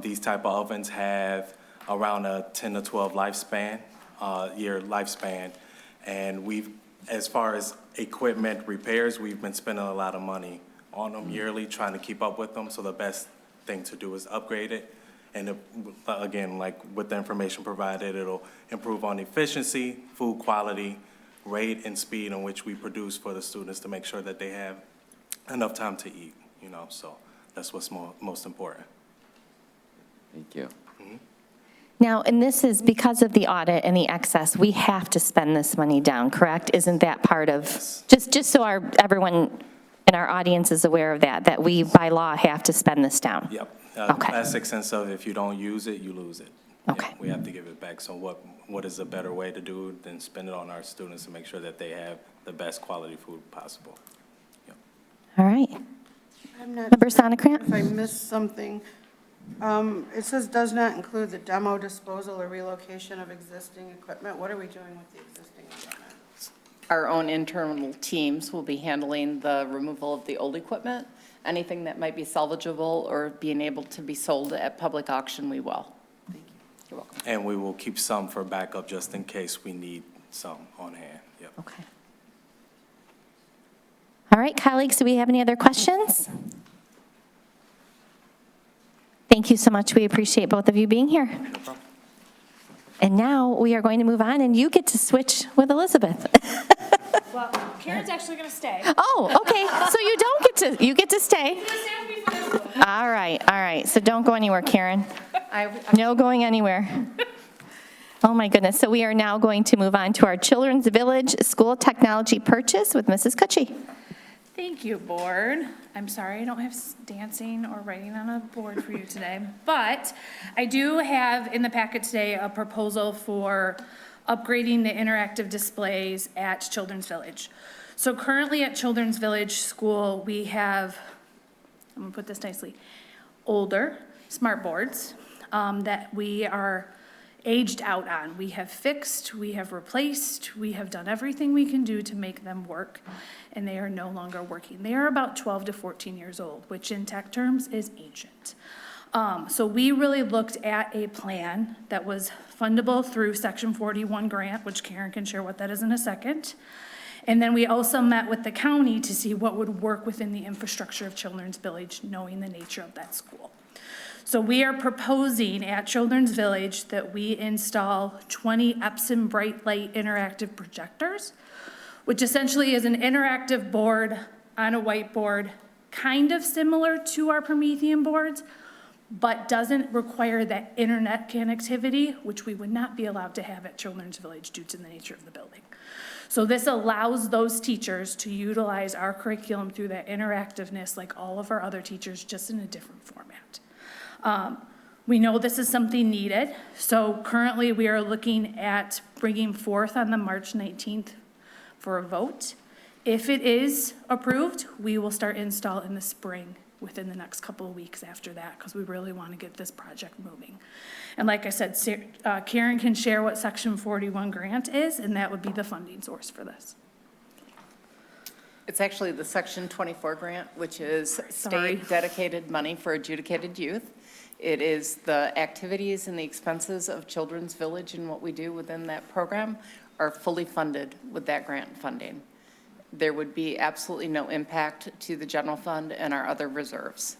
These type of ovens have around a 10 to 12 year lifespan. And as far as equipment repairs, we've been spending a lot of money on them yearly, trying to keep up with them. So the best thing to do is upgrade it. And again, like with the information provided, it'll improve on efficiency, food quality, rate and speed in which we produce for the students to make sure that they have enough time to eat, so that's what's most important. Thank you. Now, and this is because of the audit and the excess, we have to spend this money down, correct? Isn't that part of, just so everyone in our audience is aware of that we by law have to spend this down? Yep. Okay. Classic sense of if you don't use it, you lose it. Okay. Yeah, we have to give it back. So what is a better way to do than spend it on our students to make sure that they have the best quality food possible? Yep. All right. I'm not Member sure Sonnekrant? if I missed something. It says does not include the demo, disposal, or relocation of existing equipment. What are we doing with the existing equipment? Our own internal teams will be handling the removal of the old equipment. Anything that might be salvageable or being able to be sold at public auction, we will. Thank you. You're welcome. And we will keep some for backup just in case we need some on hand. Yep. Okay. All right, colleagues, do we have any other questions? Thank you so much. We appreciate both of you being here. No problem. And now we are going to move on, and you get to switch with Elizabeth. Well, Karen's actually going to stay. Oh, okay, so you get to stay. All right, so don't go anywhere, Karen. No going anywhere. Oh, my goodness. So we are now going to move on to our Children's Village School Technology Purchase with Mrs. Kutchie. Thank you, board. I'm sorry I don't have dancing or writing on a board for you today, but I do have in the packet today a proposal for upgrading the interactive displays at Children's Village. So currently at Children's Village School, we have, I'm gonna put this nicely, older smart boards that we are aged out on. We have fixed, we have replaced, we have done everything we can do to make them work, and they are no longer working. They are about 12 to 14 years old, which in tech terms is ancient. So we really looked at a plan that was fundable through Section 41 grant, which Karen can share what that is in a second. And then we also met with the county to see what would work within the infrastructure of Children's Village, knowing the nature of that school. So we are proposing at Children's Village that we install 20 Epson Bright Light interactive projectors, which essentially is an interactive board on a whiteboard, kind of similar to our Promethean boards, but doesn't require that internet connectivity, which we would not be allowed to have at Children's Village due to the nature of the building. So this allows those teachers to utilize our curriculum through that interactiveness like all of our other teachers, just in a different format. We know this is something needed, so currently we are looking at bringing forth on the March 19th for a vote. If it is approved, we will start install in the spring within the next couple of weeks after that, because we really want to get this project moving. And like I said, Karen can share what Section 41 grant is, and that would be the funding source for this. It's actually the Section 24 grant, which is state dedicated money for adjudicated youth. It is the activities and the expenses of Children's Village and what we do within that program are fully funded with that grant funding. There would be absolutely no impact to the general fund and our other reserves.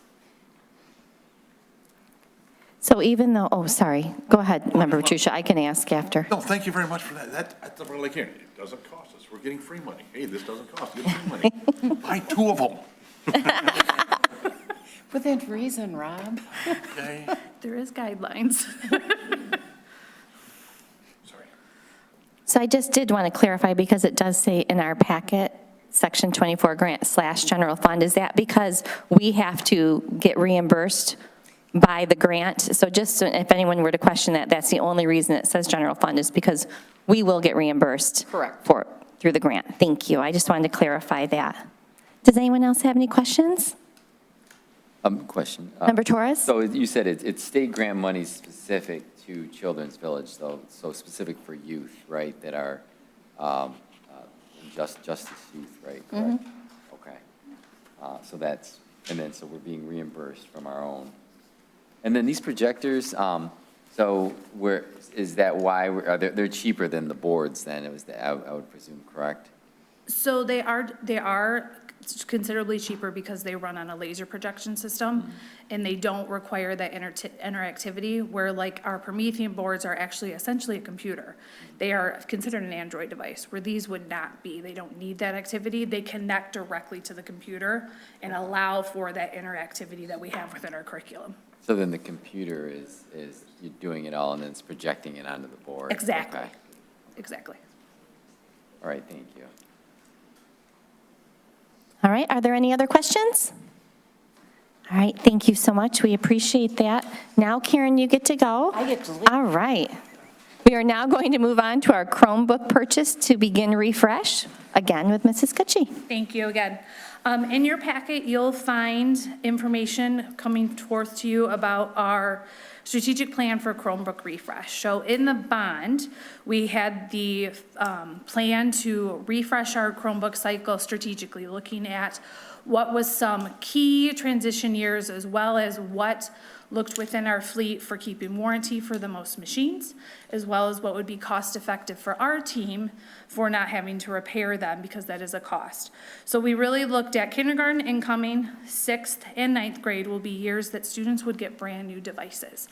So even though, oh, sorry, go ahead, Member Patricia, I can ask after. No, thank you very much for that. That's what I like hearing. It doesn't cost us. We're getting free money. Hey, this doesn't cost. Get free money. Buy 2 of them. Within reason, Rob. Okay. There is guidelines. So I just did want to clarify, because it does say in our packet, Section 24 grant / general fund. Is that because we have to get reimbursed by the grant? So just so if anyone were to question that, that's the only reason it says general fund, is because we will get reimbursed. Correct. Through the grant. Thank you. I just wanted to clarify that. Does anyone else have any questions? Question. Member Torres? So you said it's state grant money specific to Children's Village, so specific for youth, right, that are justice youth, right? Correct? Okay. So that's, and then so we're being reimbursed from our own. And then these projectors, so is that why they're cheaper than the boards then? It was I would presume, correct? So they are considerably cheaper because they run on a laser projection system, and they don't require that interactivity, where like our Promethean boards are actually essentially a computer. They are considered an Android device, where these would not be. They don't need that activity. They connect directly to the computer and allow for that interactivity that we have within our curriculum. So then the computer is you're doing it all and then it's projecting it onto the board? Exactly. Okay. Exactly. All right, thank you. All right, are there any other questions? All right, thank you so much. We appreciate that. Now, Karen, you get to go. I get to leave. All right. We are now going to move on to our Chromebook purchase to begin refresh, again with Mrs. Kutchy. Thank you again. In your packet, you'll find information coming forth to you about our strategic plan for Chromebook refresh. So in the bond, we had the plan to refresh our Chromebook cycle strategically, looking at what was some key transition years, as well as what looked within our fleet for keeping warranty for the most machines, as well as what would be cost effective for our team for not having to repair them, because that is a cost. So we really looked at kindergarten incoming, 6th and 9th grade will be years that students would get brand new devices.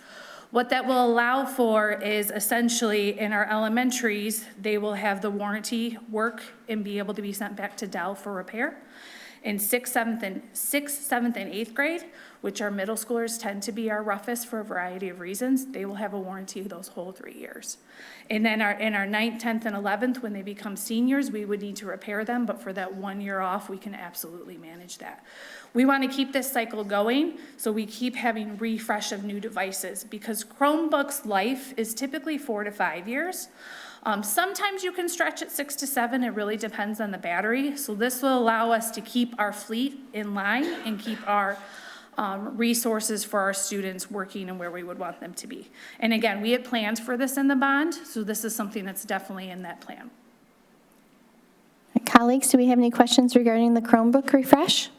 What that will allow for is essentially in our elementaries, they will have the warranty work and be able to be sent back to Dell for repair. In 6th, 7th, and 8th grade, which our middle schoolers tend to be our roughest for a variety of reasons, they will have a warranty those whole 3 years. And then in our 9th, 10th, and 11th, when they become seniors, we would need to repair them, but for that 1 year off, we can absolutely manage that. We want to keep this cycle going, so we keep having refresh of new devices, because Chromebook's life is typically 4 to 5 years. Sometimes you can stretch it 6 to 7. It really depends on the battery. So this will allow us to keep our fleet in line and keep our resources for our students working and where we would want them to be. And again, we had plans for this in the bond, so this is something that's definitely in that plan. Colleagues, do we have any questions regarding the Chromebook refresh?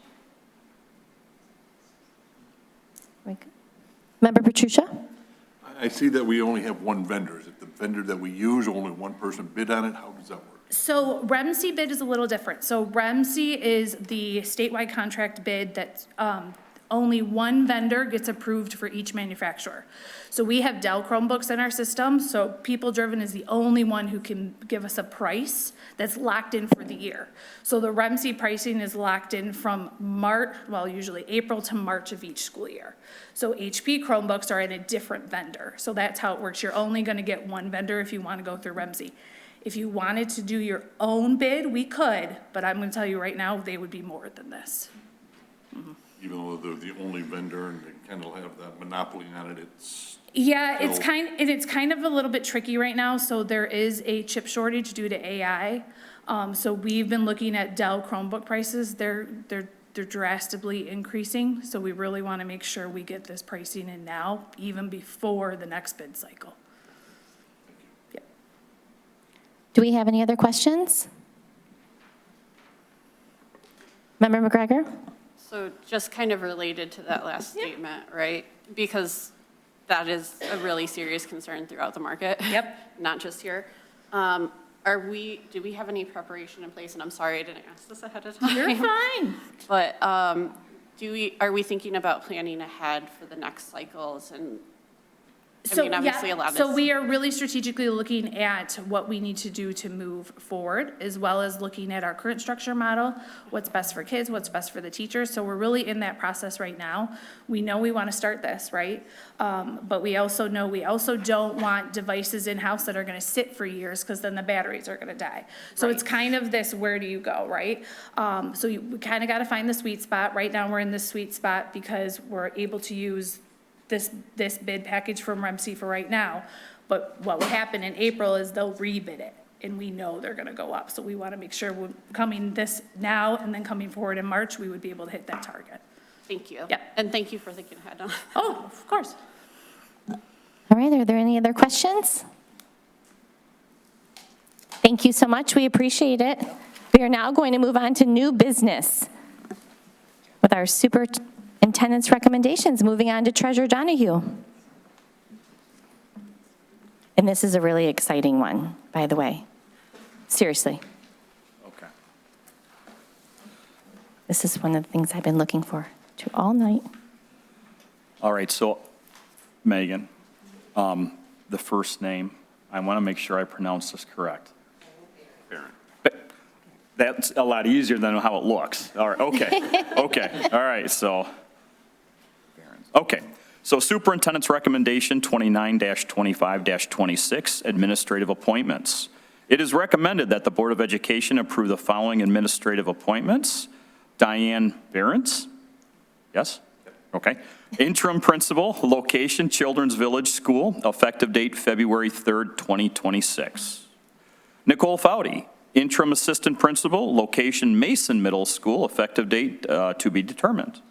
Member Petrucia? I see that we only have one vendor. Is it the vendor that we use, only one person bid on it? How does that work? So REMC bid is a little different. So REMC is the statewide contract bid that only one vendor gets approved for each manufacturer. So we have Dell Chromebooks in our system, so People Driven is the only one who can give us a price that's locked in for the year. So the REMC pricing is locked in from March, well, usually April to March of each school year. So HP Chromebooks are at a different vendor. So that's how it works. You're only gonna get one vendor if you wanna go through REMC. If you wanted to do your own bid, we could, but I'm gonna tell you right now, they would be more than this. Even though they're the only vendor and they kind of have that monopoly on it, it's. Yeah, it's still- it's kind of a little bit tricky right now, so there is a chip shortage due to AI. So we've been looking at Dell Chromebook prices, they're drastically increasing, so we really wanna make sure we get this pricing in now, even before the next bid cycle. Do we have any other questions? Member McGregor? So just kind of related to that last statement, right? Because that is a really serious concern throughout the market. Yep. Not just here. Do we have any preparation in place? And I'm sorry I didn't ask this ahead of time. You're fine. But are we thinking about planning ahead for the next cycles? And I mean, obviously a lot of So this. we are really strategically looking at what we need to do to move forward, as well as looking at our current structure model, what's best for kids, what's best for the teachers. So we're really in that process right now. We know we want to start this, right? But we also know we also don't want devices in-house that are going to sit for years, because then the batteries are going to die. So it's kind of this, where do you go, right? We kind of got to find the sweet spot. Right now, we're in this sweet spot because we're able to use this bid package from REMC for right now. But what will happen in April is they'll rebid it, and we know they're gonna go up. So we wanna make sure we're coming this now and then coming forward in March, we would be able to hit that target. Thank you. Yep. And thank you for thinking ahead on. Oh, of course. All right, are there any other questions? Thank you so much, we appreciate it. We are now going to move on to new business with our superintendent's recommendations. Moving on to Treasurer Donahue. And this is a really exciting one, by the way. Seriously. Okay. This is one of the things I've been looking for to all night. All right, so Megan, the first name, I want to make sure I pronounce this correct. That's a lot easier than how it looks. All right, okay, okay, all right, so. Okay, so Superintendent's Recommendation 29-25-26, Administrative Appointments. It is recommended that the Board of Education approve the following administrative appointments. Diane Behrens, yes? Okay. Interim Principal, Location Children's Village School, effective date February 3rd, 2026. Nicole Foudy, Interim Assistant Principal, Location Mason Middle School, effective date to be determined.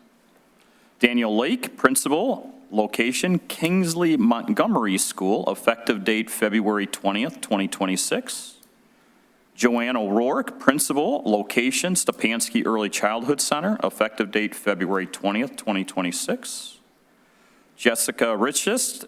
Daniel Lake, Principal, Location Kingsley Montgomery School, effective date February 20th, 2026. Joanne O'Rourke, Principal, Location Stepanski Early Childhood Center, effective date February 20th, 2026. Jessica Richest,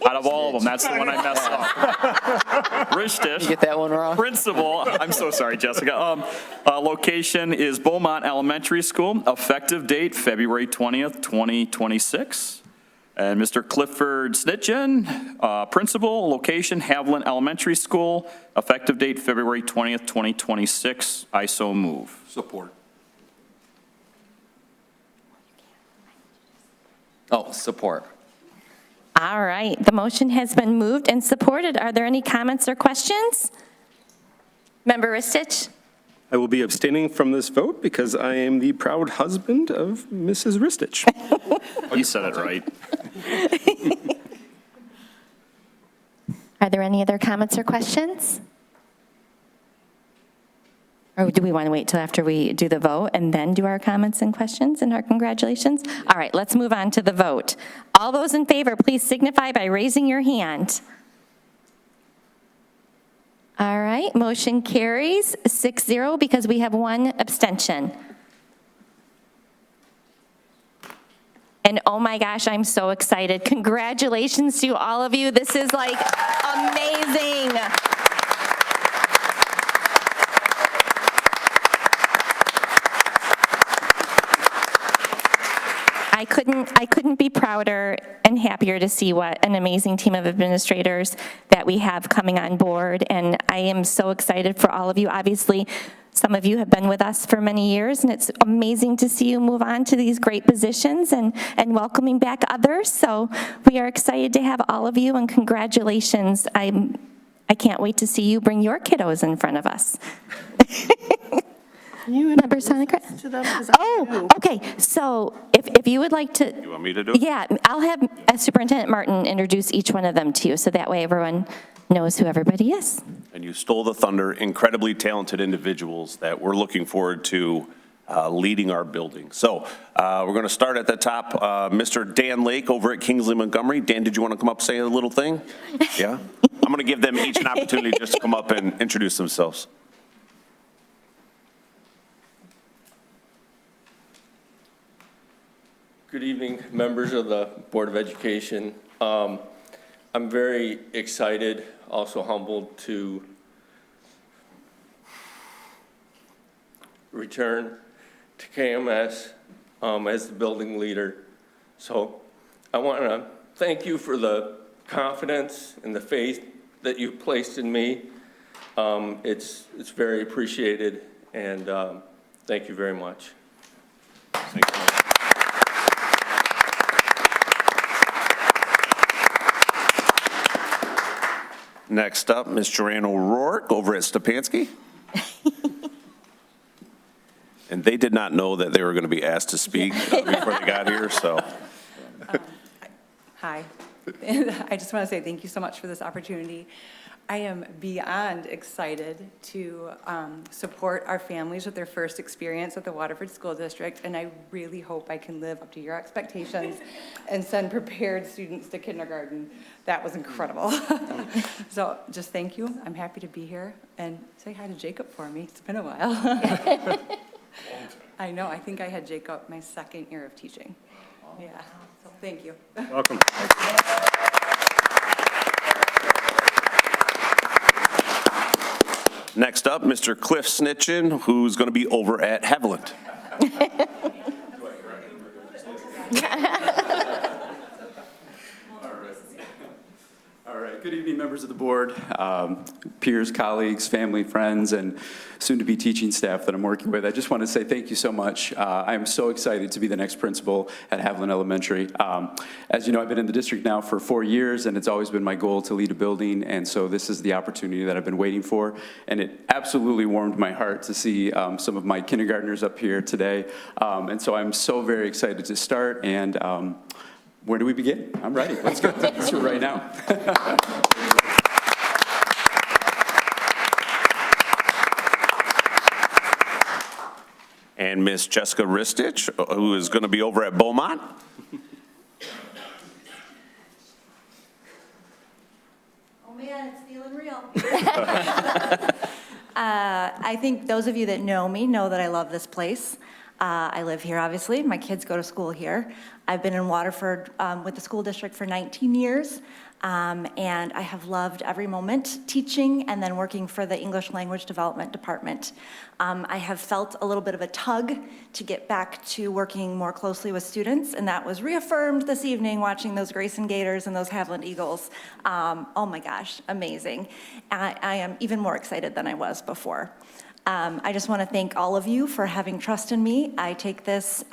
out of all of them, that's the one I messed up. Richtish. You get that one wrong? Principal, I'm so sorry, Jessica. Location is Beaumont Elementary School, effective date February 20th, 2026. And Mr. Clifford Snitchen, Principal, Location Haviland Elementary School, effective date February 20th, 2026. I so move. Support. Oh, support. All right, the motion has been moved and supported. Are there any comments or questions? Member Ristich? I will be abstaining from this vote because I am the proud husband of Mrs. Ristich. You said it right. Are there any other comments or questions? Or do we want to wait till after we do the vote and then do our comments and questions and our congratulations? All right, let's move on to the vote. All those in favor, please signify by raising your hand. All right, motion carries 6-0 because we have one abstention. And oh my gosh, I'm so excited. Congratulations to all of you. This is like amazing. I couldn't be prouder and happier to see what an amazing team of administrators that we have coming on board. And I am so excited for all of you. Obviously, some of you have been with us for many years, and it's amazing to see you move on to these great positions and welcoming back others. So we are excited to have all of you, and congratulations. I can't wait to see you bring your kiddos in front of us. Member Sonicrat? Oh, okay. So if you would like to. You want me to do it? Yeah, I'll have Superintendent Martin introduce each one of them to you, so that way everyone knows who everybody is. And you stole the thunder, incredibly talented individuals that we're looking forward to leading our building. So we're going to start at the top. Mr. Dan Lake over at Kingsley Montgomery. Dan, did you want to come up and say a little thing? Yeah? I'm going to give them each an opportunity just to come up and introduce themselves. Good evening, members of the Board of Education. I'm very excited, also humbled to return to KMS as the building leader. So I want to thank you for the confidence and the faith that you've placed in me. It's very appreciated, and thank you very much. Thank you. Next up, Ms. Joanne O'Rourke over at Stepanski. And they did not know that they were going to be asked to speak before they got here, so. Hi. I just want to say thank you so much for this opportunity. I am beyond excited to support our families with their first experience at the Waterford School District, and I really hope I can live up to your expectations and send prepared students to kindergarten. That was incredible. So just thank you. I'm happy to be here, and say hi to Jacob for me. It's been a while. I know. I think I had Jacob my second year of teaching. Yeah. So thank you. Welcome. Next up, Mr. Cliff Snitchin, who's going to be over at Haviland. All right, good evening, members of the board, peers, colleagues, family, friends, and soon-to-be teaching staff that I'm working with. I just want to say thank you so much. I'm so excited to be the next principal at Haviland Elementary. As you know, I've been in the district now for 4 years, and it's always been my goal to lead a building, and so this is the opportunity that I've been waiting for, and it absolutely warmed my heart to see some of my kindergartners up here today, and so I'm so very excited to start, and where do we begin? I'm ready. Let's go. Let's go right now. And Miss Jessica Ristich, who is going to be over at Beaumont. Oh man, it's feeling real. I think those of you that know me know that I love this place. I live here, obviously. My kids go to school here. I've been in Waterford with the school district for 19 years, and I have loved every moment teaching and then working for the English Language Development Department. I have felt a little bit of a tug to get back to working more closely with students, and that was reaffirmed this evening watching those Grayson Gators and those Haviland Eagles. Oh my gosh, amazing. I am even more excited than I was before. I just want to thank all of you for having trust in me. I take this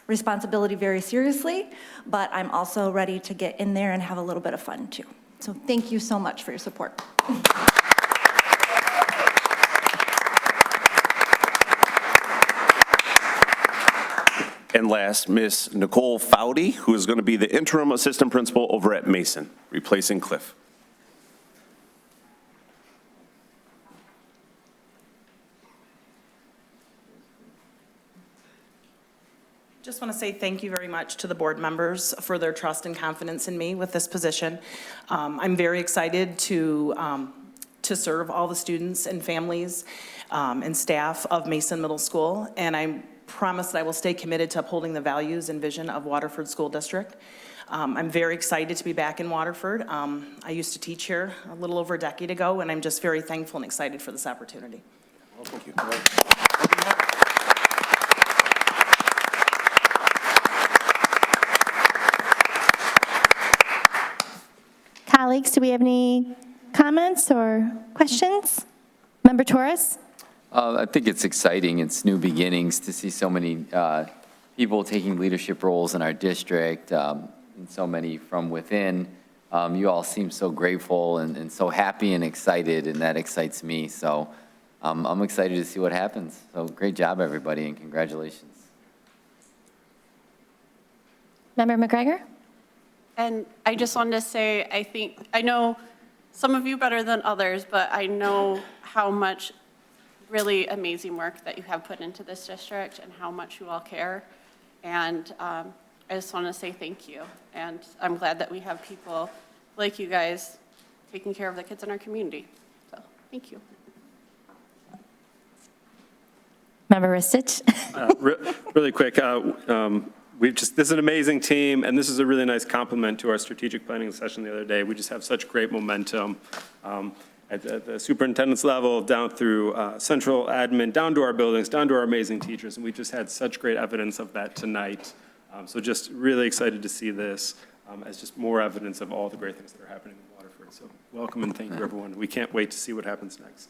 responsibility very seriously, but I'm also ready to get in there and have a little bit of fun too. So thank you so much for your support. And last, Miss Nicole Foudy, who is going to be the interim assistant principal over at Mason, replacing Cliff. just want to say thank you very much to the board members for their trust and confidence in me with this position. I'm very excited to serve all the students and families and staff of Mason Middle School, and I promise that I will stay committed to upholding the values and vision of Waterford School District. I'm very excited to be back in Waterford. I used to teach here a little over a decade ago, and I'm just very thankful and excited for this opportunity. Well, thank you. Colleagues, do we have any comments or questions? Member Torres? I think it's exciting. It's new beginnings to see so many people taking leadership roles in our district, and so many from within. You all seem so grateful and so happy and excited, and that excites me. So I'm excited to see what happens. So great job, everybody, and congratulations. Member McGregor? And I just wanted to say, I know some of you better than others, but I know how much really amazing work that you have put into this district and how much you all care. And I just want to say thank you. And I'm glad that we have people like you guys taking care of the kids in our community. So thank you. Member Ristich? Really quick, this is an amazing team, and this is a really nice compliment to our strategic planning session the other day. We just have such great momentum at the superintendent's level, down through central admin, down to our buildings, down to our amazing teachers, and we just had such great evidence of that tonight. So just really excited to see this as just more evidence of all the great things that are happening in Waterford. So welcome and thank you, everyone. We can't wait to see what happens next.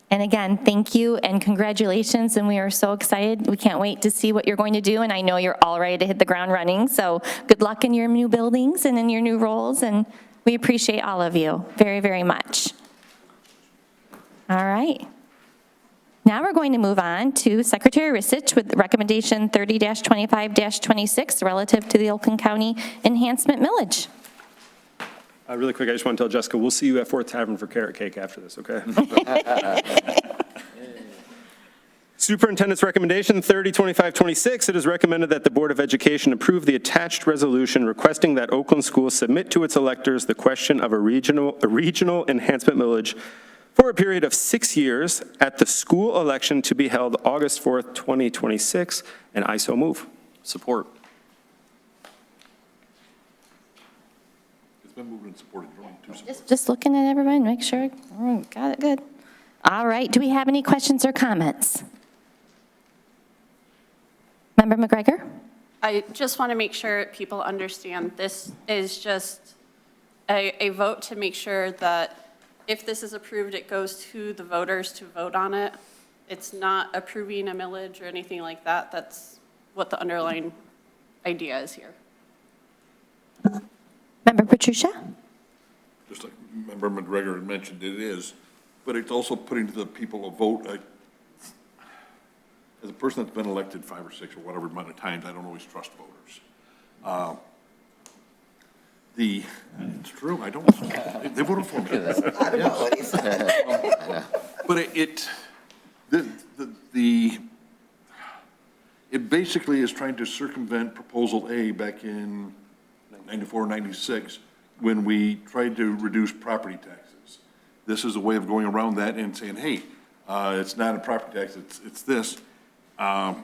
And again, thank you and congratulations, and we are so excited. We can't wait to see what you're going to do, and I know you're all ready to hit the ground running, so good luck in your new buildings and in your new roles, and we appreciate all of you very, very much. All right. Now we're going to move on to Secretary Ristich with recommendation 30-25-26 relative to the Oakland County Enhancement Millage. Really quick, I just want to tell Jessica, we'll see you at Fourth Tavern for carrot cake after this, okay? Superintendent's recommendation 30-25-26, it is recommended that the Board of Education approve the attached resolution requesting that Oakland schools submit to its electors the question of a regional enhancement millage for a period of 6 years at the school election to be held August 4th, 2026, and I so move. Support. It's been moved and supported. Just looking at everyone, make sure, oh, got it good. All right, do we have any questions or comments? Member McGregor? I just want to make sure people understand this is just a vote to make sure that if this is approved, it goes to the voters to vote on it. It's not approving a millage or anything like that. That's what the underlying idea is here. Member Patricia? Just like Member McGregor had mentioned, it is, but it's also putting to the people a vote. As a person that's been elected 5 or 6 or whatever amount of times, I don't always trust voters. It's true, I don't, they voted for me. I don't know what he said. But it basically is trying to circumvent Proposal A back in 94, 96, when we tried to reduce property taxes. This is a way of going around that and saying, hey, it's not a property tax, it's this. I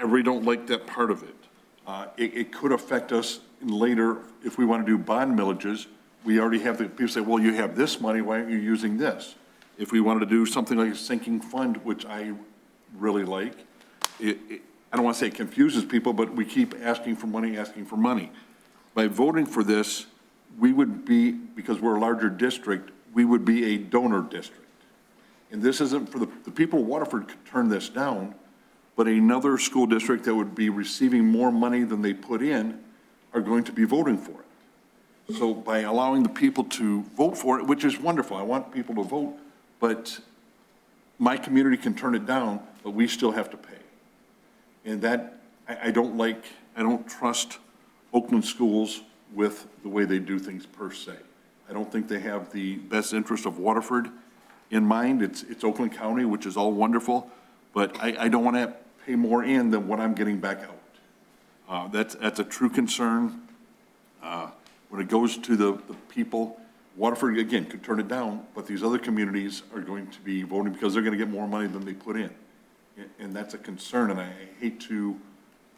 really don't like that part of it. It could affect us later if we want to do bond millages. We already have the people say, well, you have this money, why aren't you using this? If we wanted to do something like a sinking fund, which I really like, I don't want to say it confuses people, but we keep asking for money. By voting for this, we would be, because we're a larger district, we would be a donor district. And this isn't for the people of Waterford could turn this down, but another school district that would be receiving more money than they put in are going to be voting for it. So by allowing the people to vote for it, which is wonderful, I want people to vote, but my community can turn it down, but we still have to pay. And that, I don't trust Oakland schools with the way they do things per se. I don't think they have the best interest of Waterford in mind. It's Oakland County, which is all wonderful, but I don't want to pay more in than what I'm getting back out. That's a true concern. When it goes to the people, Waterford, again, could turn it down, but these other communities are going to be voting because they're going to get more money than they put in. And that's a concern, and I hate to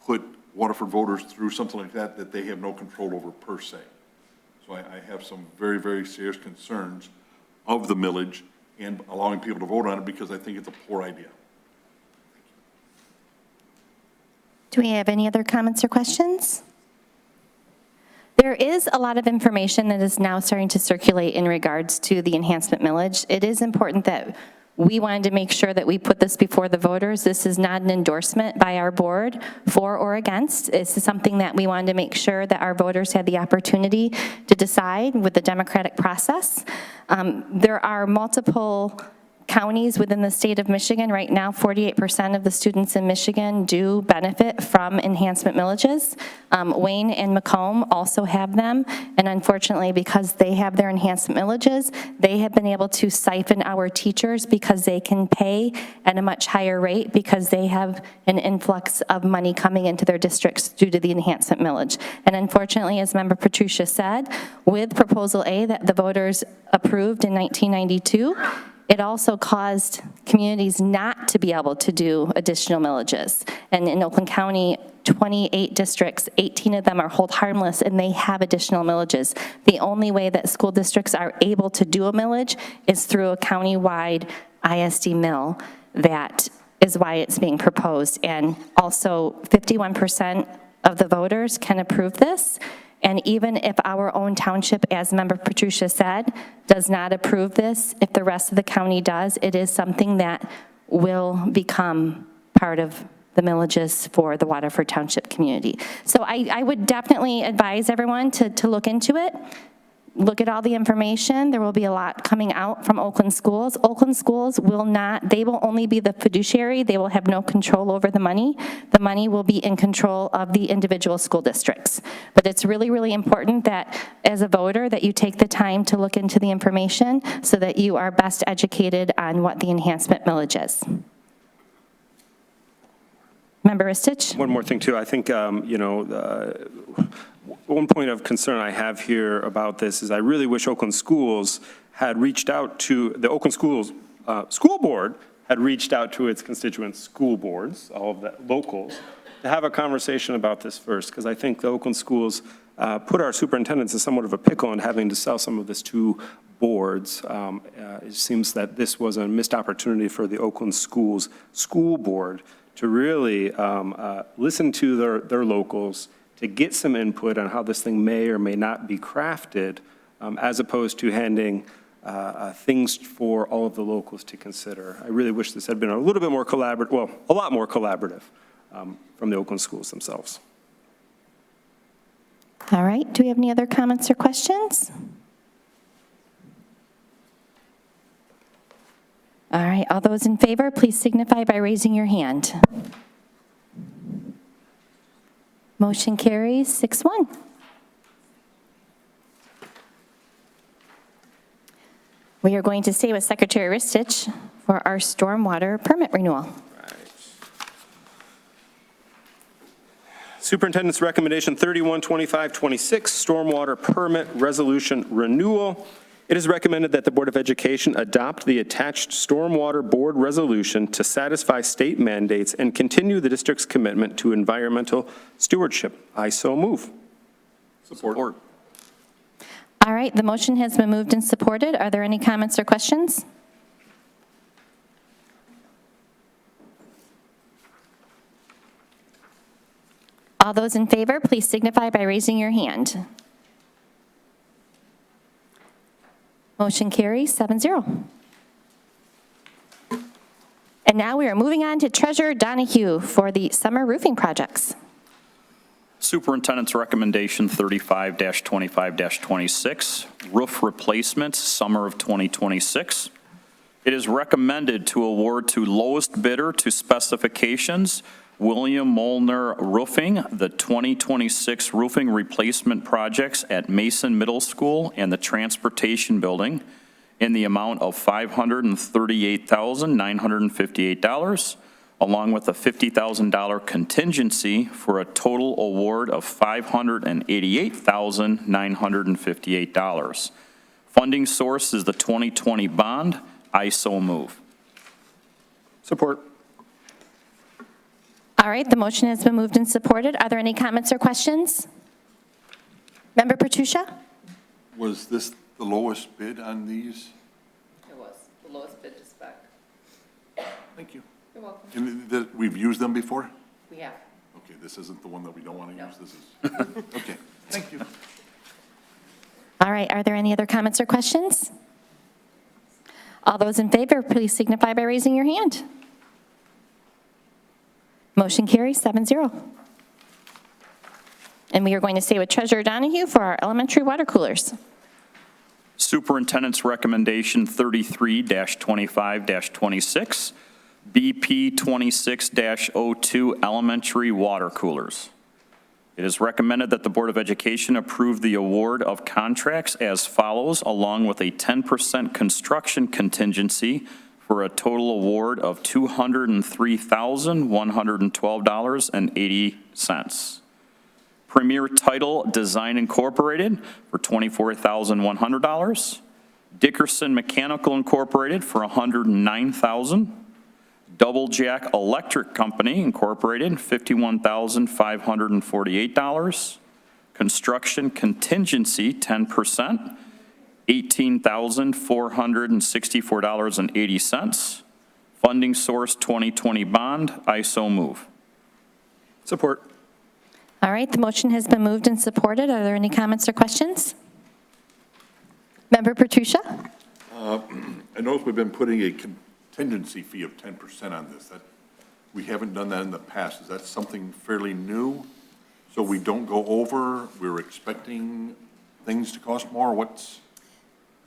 put Waterford voters through something like that they have no control over per se. So I have some very, very serious concerns of the millage and allowing people to vote on it because I think it's a poor idea. Do we have any other comments or questions? There is a lot of information that is now starting to circulate in regards to the enhancement millage. It is important that we wanted to make sure that we put this before the voters. This is not an endorsement by our board for or against. This is something that we wanted to make sure that our voters had the opportunity to decide with the democratic process. There are multiple counties within the state of Michigan. Right now, 48% of the students in Michigan do benefit from enhancement millages. Wayne and Macomb also have them, and unfortunately, because they have their enhancement millages, they have been able to siphon our teachers because they can pay at a much higher rate because they have an influx of money coming into their districts due to the enhancement millage. And unfortunately, as Member Patricia said, with Proposal A that the voters approved in 1992, it also caused communities not to be able to do additional millages. And in Oakland County, 28 districts, 18 of them are hold harmless, and they have additional millages. The only way that school districts are able to do a millage is through a county-wide ISD mill. That is why it's being proposed. And also, 51% of the voters can approve this. And even if our own township, as Member Patricia said, does not approve this, if the rest of the county does, it is something that will become part of the millages for the Waterford Township community. So I would definitely advise everyone to look into it. Look at all the information. There will be a lot coming out from Oakland schools. Oakland schools will not, they will only be the fiduciary. They will have no control over the money. The money will be in control of the individual school districts. But it's really, really important that as a voter that you take the time to look into the information so that you are best educated on what the enhancement millage is. Member Ristich? One more thing, too. I think, one point of concern I have here about this is I really wish Oakland Schools had reached out to, the Oakland Schools School Board had reached out to its constituent school boards, all of the locals, to have a conversation about this first, because I think the Oakland Schools put our superintendents in somewhat of a pickle in having to sell some of this to boards. It seems that this was a missed opportunity for the Oakland Schools School Board to really listen to their locals, to get some input on how this thing may or may not be crafted, as opposed to handing things for all of the locals to consider. I really wish this had been a little bit more collaborative, well, a lot more collaborative from the Oakland schools themselves. All right, do we have any other comments or questions? All right, all those in favor, please signify by raising your hand. Motion carries 6-1. We are going to stay with Secretary Ristich for our stormwater permit renewal. Superintendent's recommendation 312526, stormwater permit resolution renewal. It is recommended that the Board of Education adopt the attached Stormwater Board resolution to satisfy state mandates and continue the district's commitment to environmental stewardship. I so move. Support. All right, the motion has been moved and supported. Are there any comments or questions? All those in favor, please signify by raising your hand. Motion carries 7-0. And now we are moving on to Treasurer Donahue for the summer roofing projects. Superintendent's recommendation 35-25-26, roof replacements, summer of 2026. It is recommended to award to lowest bidder to specifications, William Molnar Roofing, the 2026 roofing replacement projects at Mason Middle School and the Transportation Building in the amount of $538,958. along with a $50,000 contingency for a total award of $588,958. Funding source is the 2020 bond. I so move. Support. All right, the motion has been moved and supported. Are there any comments or questions? Member Petrusha? Was this the lowest bid on these? It was the lowest bid to spec. Thank you. You're welcome. And we've used them before? We have. Okay, this isn't the one that we don't want to No. use, this is, okay, thank you. All right, are there any other comments or questions? All those in favor, please signify by raising your hand. Motion carries 7-0. And we are going to stay with Treasurer Donahue for our elementary water coolers. Superintendent's recommendation 33-25-26, BP 26-02 elementary water coolers. It is recommended that the Board of Education approve the award of contracts as follows, along with a 10% construction contingency for a total award of $203,112.80. Premier Title Design Incorporated for $24,100. Dickerson Mechanical Incorporated for $109,000. Double Jack Electric Company Incorporated, $51,548. Construction contingency, 10%, $18,464.80. Funding source, 2020 bond. I so move. Support. All right, the motion has been moved and supported. Are there any comments or questions? Member Petrusha? I notice we've been putting a contingency fee of 10% on this. That, we haven't done that in the past. Is that something fairly new? So we don't go over, we're expecting things to cost more, what's?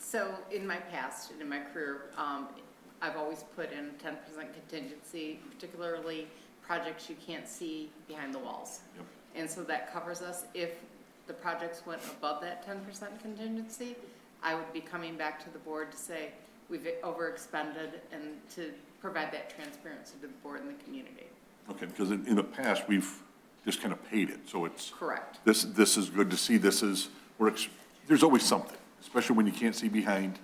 So in my past, and in my career, I've always put in 10% contingency, particularly projects you can't see behind the walls. Yep. And so that covers us. If the projects went above that 10% contingency, I would be coming back to the board to say, we've overexpended, and to provide that transparency to the board and the community. Okay, because in the past, we've just kind of paid it, so it's. Correct. This is good to see. This is, there's always something, especially when you can't see behind.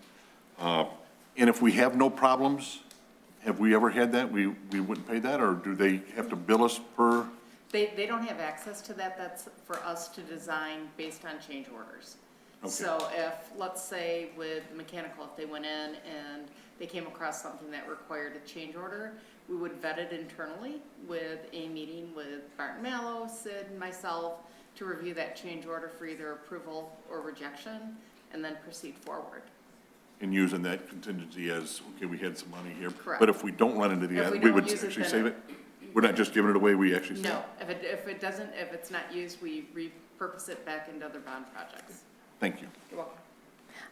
And if we have no problems, have we ever had that? We wouldn't pay that, or do they have to bill us per? They don't have access to that. That's for us to design based on change orders. Okay. So if, let's say with mechanical, if they went in and they came across something that required a change order, we would vet it internally with a meeting with Barton Mallow, Sid, and myself to review that change order for either approval or rejection, and then proceed forward. And using that contingency as, okay, we had some money here. Correct. But if we don't run into the, If we we don't would use it, actually then save it? We're not just giving it away, we actually save it? No, if it's not used, we repurpose it back into other bond projects. Thank you. You're welcome.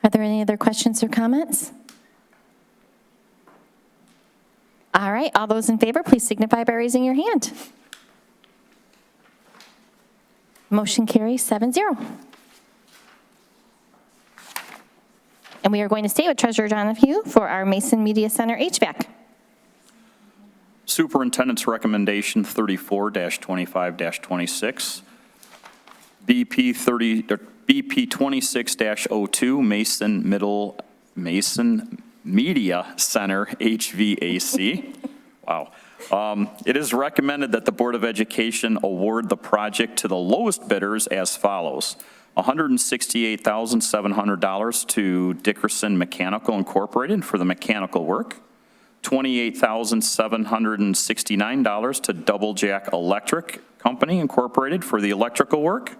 Are there any other questions or comments? All right, all those in favor, please signify by raising your hand. Motion carries 7-0. And we are going to stay with Treasurer Donahue for our Mason Media Center HVAC. Superintendent's recommendation 34-25-26, BP 26-02 Mason Media Center HVAC. Wow. It is recommended that the Board of Education award the project to the lowest bidders as follows. $168,700 to Dickerson Mechanical Incorporated for the mechanical work. $28,769 to Double Jack Electric Company Incorporated for the electrical work,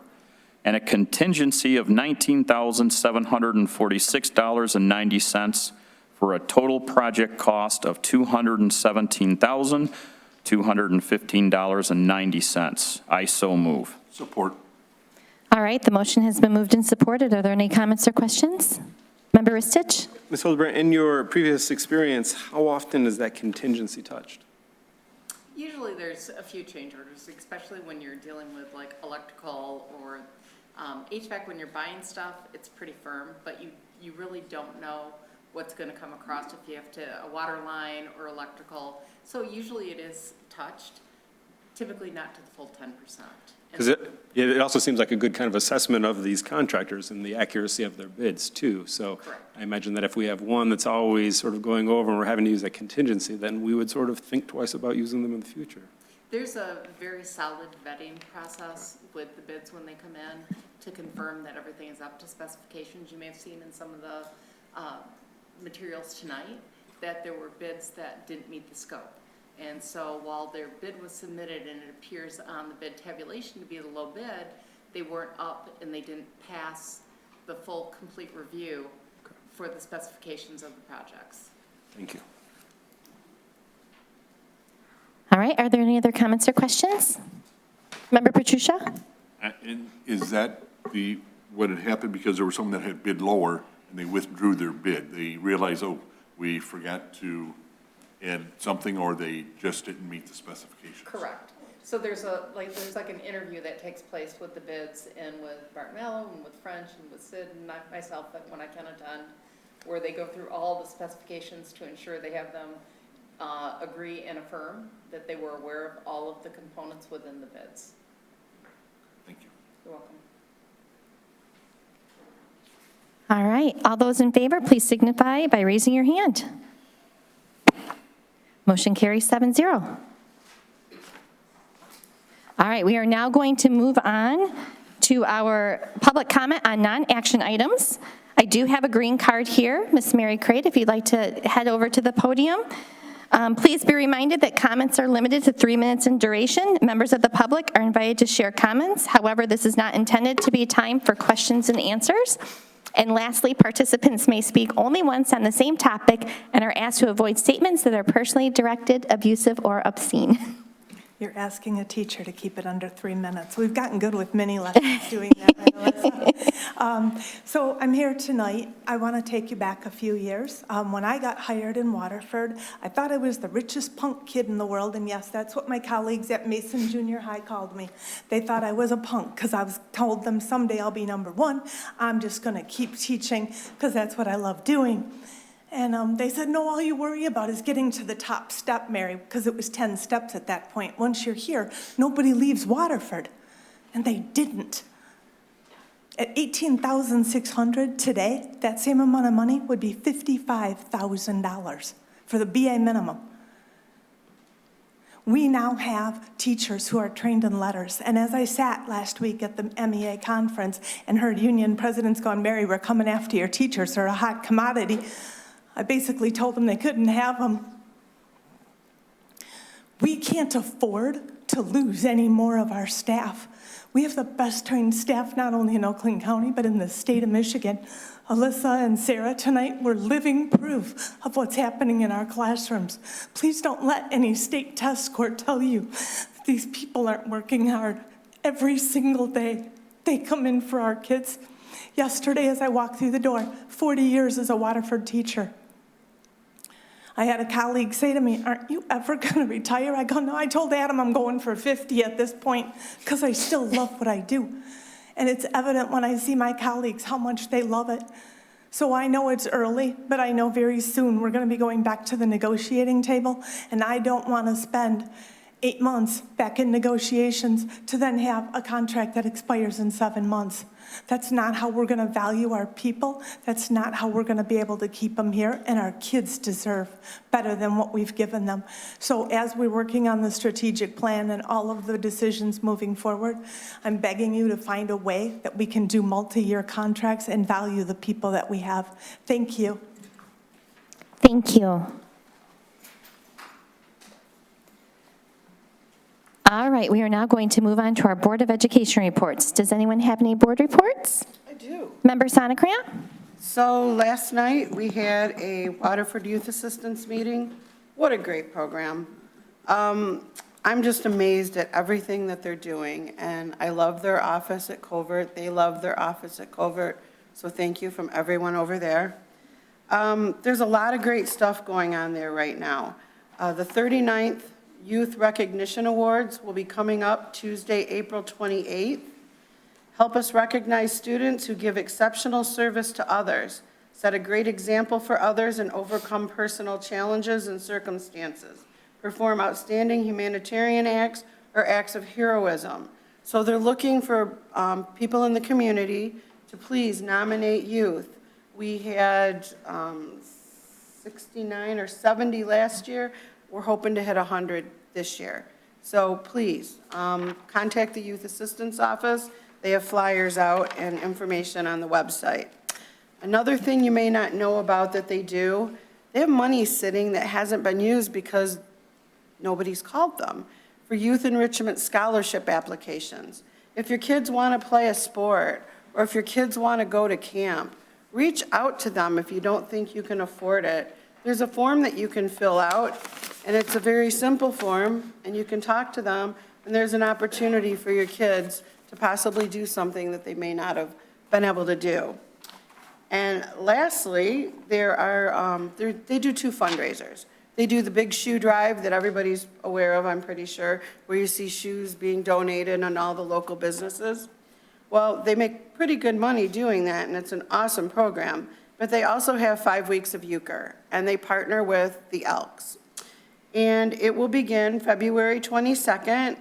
and a contingency of $19,746.90 for a total project cost of $217,215.90. I so move. Support. All right, the motion has been moved and supported. Are there any comments or questions? Member Ristich? Ms. Hildebrand, in your previous experience, how often is that contingency touched? Usually there's a few change orders, especially when you're dealing with like electrical or HVAC. When you're buying stuff, it's pretty firm, but you really don't know what's going to come across if you have a water line or electrical. So usually it is touched, typically not to the full 10%. Because it also seems like a good kind of assessment of these contractors and the accuracy of their bids, too. So Correct. I imagine that if we have one that's always sort of going over and we're having to use a contingency, then we would sort of think twice about using them in the future. There's a very solid vetting process with the bids when they come in to confirm that everything is up to specifications. You may have seen in some of the materials tonight that there were bids that didn't meet the scope. And so while their bid was submitted and it appears on the bid tabulation to be the low bid, they weren't up and they didn't pass the full complete review for the specifications of the projects. Thank you. All right, are there any other comments or questions? Member Patricia? And is that what had happened because there was someone that had bid lower and they withdrew their bid? They realized, oh, we forgot to add something, or they just didn't meet the specifications? Correct. So there's like an interview that takes place with the bids and with Bart Mallow and with French and with Sid and myself when I can attend, where they go through all the specifications to ensure they have them agree and affirm that they were aware of all of the components within the bids. Thank you. You're welcome. All right, all those in favor, please signify by raising your hand. Motion carries 7-0. All right, we are now going to move on to our public comment on non-action items. I do have a green card here, Miss Mary Crate, if you'd like to head over to the podium. Please be reminded that comments are limited to 3 minutes in duration. Members of the public are invited to share comments. However, this is not intended to be time for questions and answers. And lastly, participants may speak only once on the same topic and are asked to avoid statements that are personally directed, abusive, or obscene. You're asking a teacher to keep it under 3 minutes. We've gotten good with mini lessons doing that. So I'm here tonight. I want to take you back a few years. When I got hired in Waterford, I thought I was the richest punk kid in the world, and yes, that's what my colleagues at Mason Junior High called me. They thought I was a punk because I told them someday I'll be number one. I'm just going to keep teaching because that's what I love doing. And they said, no, all you worry about is getting to the top step, Mary, because it was 10 steps at that point. Once you're here, nobody leaves Waterford. And they didn't. At $18,600 today, that same amount of money would be $55,000 for the BA minimum. We now have teachers who are trained in letters. And as I sat last week at the MEA conference and heard union presidents going, Mary, we're coming after your teachers, they're a hot commodity, I basically told them they couldn't have them. We can't afford to lose any more of our staff. We have the best trained staff, not only in Oakland County, but in the state of Michigan. Alyssa and Sarah tonight were living proof of what's happening in our classrooms. Please don't let any state test score tell you that these people aren't working hard. Every single day, they come in for our kids. Yesterday, as I walked through the door, 40 years as a Waterford teacher. I had a colleague say to me, aren't you ever going to retire? I go, no, I told Adam I'm going for 50 at this point because I still love what I do. And it's evident when I see my colleagues how much they love it. So I know it's early, but I know very soon we're going to be going back to the negotiating table, and I don't want to spend 8 months back in negotiations to then have a contract that expires in 7 months. That's not how we're going to value our people. That's not how we're going to be able to keep them here, and our kids deserve better than what we've given them. So as we're working on the strategic plan and all of the decisions moving forward, I'm begging you to find a way that we can do multi-year contracts and value the people that we have. Thank you. Thank you. All right, we are now going to move on to our Board of Education reports. Does anyone have any board reports? I do. Member Sonnekrant? So last night, we had a Waterford Youth Assistance meeting. What a great program. I'm just amazed at everything that they're doing, and I love their office at Covert. They love their office at Covert, so thank you from everyone over there. There's a lot of great stuff going on there right now. The 39th Youth Recognition Awards will be coming up Tuesday, April 28th. Help us recognize students who give exceptional service to others, set a great example for others, and overcome personal challenges and circumstances, perform outstanding humanitarian acts or acts of heroism. So they're looking for people in the community to please nominate youth. We had 69 or 70 last year. We're hoping to hit 100 this year. So please, contact the Youth Assistance Office. They have flyers out and information on the website. Another thing you may not know about that they do, they have money sitting that hasn't been used because nobody's called them for youth enrichment scholarship applications. If your kids want to play a sport, or if your kids want to go to camp, reach out to them if you don't think you can afford it. There's a form that you can fill out, and it's a very simple form, and you can talk to them, and there's an opportunity for your kids to possibly do something that they may not have been able to do. And lastly, they do 2 fundraisers. They do the big shoe drive that everybody's aware of, I'm pretty sure, where you see shoes being donated on all the local businesses. Well, they make pretty good money doing that, and it's an awesome program. But they also have 5 weeks of euchre, and they partner with the Elks. And it will begin February 22nd,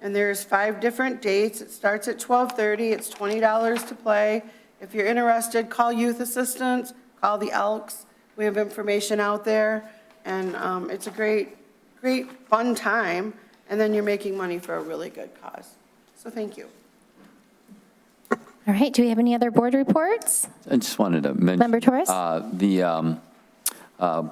and there's 5 different dates. It starts at 12:30. It's $20 to play. If you're interested, call Youth Assistance, call the Elks. We have information out there, and it's a great, fun time, and then you're making money for a really good cause. So thank you. All right, do we have any other board reports? I just wanted to mention. Member Torres? The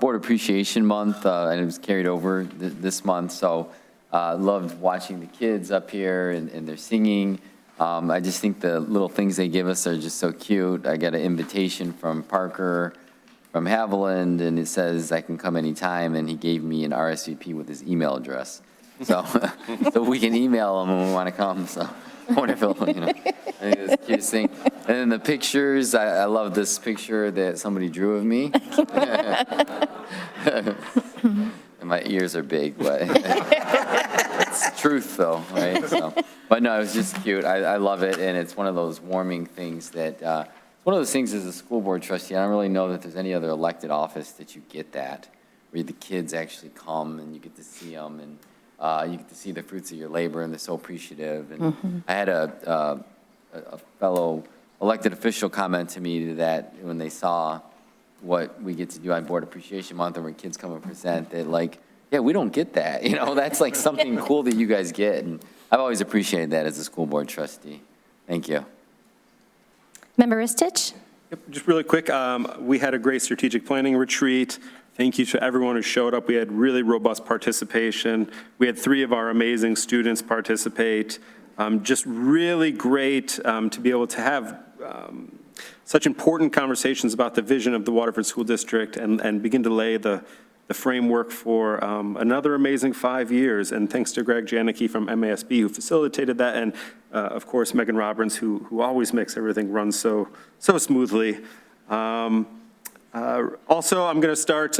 Board Appreciation Month, and it was carried over this month, so loved watching the kids up here and they're singing. I just think the little things they give us are just so cute. I got an invitation from Parker from Haviland, and it says I can come anytime, and he gave me an RSVP with his email address. So, so we can email him when we want to come, so. Wonderful, I think it's the cutest thing. And then the pictures, I love this picture that somebody drew of me. And my ears are big, but it's truth though, right? So, but no, it was just cute. I love it, and it's one of those warming things that, it's one of those things as a school board trustee, I don't really know that there's any other elected office that you get that, where the kids actually come and you get to see them, and you get to see the fruits of your labor, and they're so appreciative. And I had a fellow elected official comment to me that when they saw what we get to do on Board Appreciation Month, and when kids come and present, they're like, yeah, we don't get that. You know, that's like something cool that you guys get. And I've always appreciated that as a school board trustee. Thank you. Member Ristich? Yep, just really quick, we had a great strategic planning retreat. Thank you to everyone who showed up. We had really robust participation. We had 3 of our amazing students participate. Just really great to be able to have such important conversations about the vision of the Waterford School District and begin to lay the framework for another amazing 5 years. And thanks to Greg Janicki from MASB who facilitated that, and of course Megan Roberts who always makes everything run so smoothly. Also, I'm going to start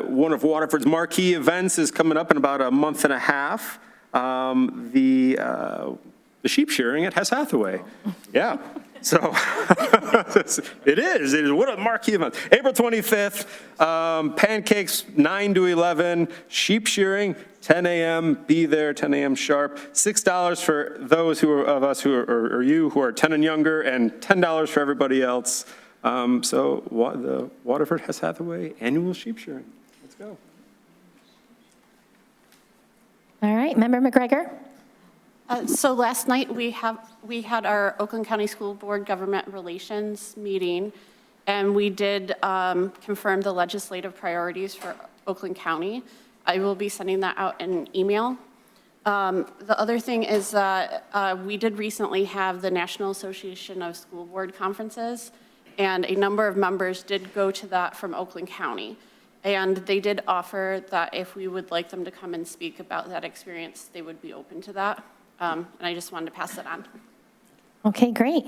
one of Waterford's marquee events is coming up in about a month and a half. The sheep shearing at Hess Hathaway. Yeah. So it is what a marquee event. April 25th, pancakes 9 to 11, sheep shearing 10 a.m. Be there 10 a.m. sharp. $6 for those of us who are you who are 10 and younger, and $10 for everybody else. So the Waterford Hess Hathaway annual sheep shearing. Let's go. All right, Member McGregor? So last night, we had our Oakland County School Board Government Relations meeting, and we did confirm the legislative priorities for Oakland County. I will be sending that out in an email. The other thing is that we did recently have the National Association of School Board Conferences, and a number of members did go to that from Oakland County. And they did offer that if we would like them to come and speak about that experience, they would be open to that. And I just wanted to pass that on. Okay, great.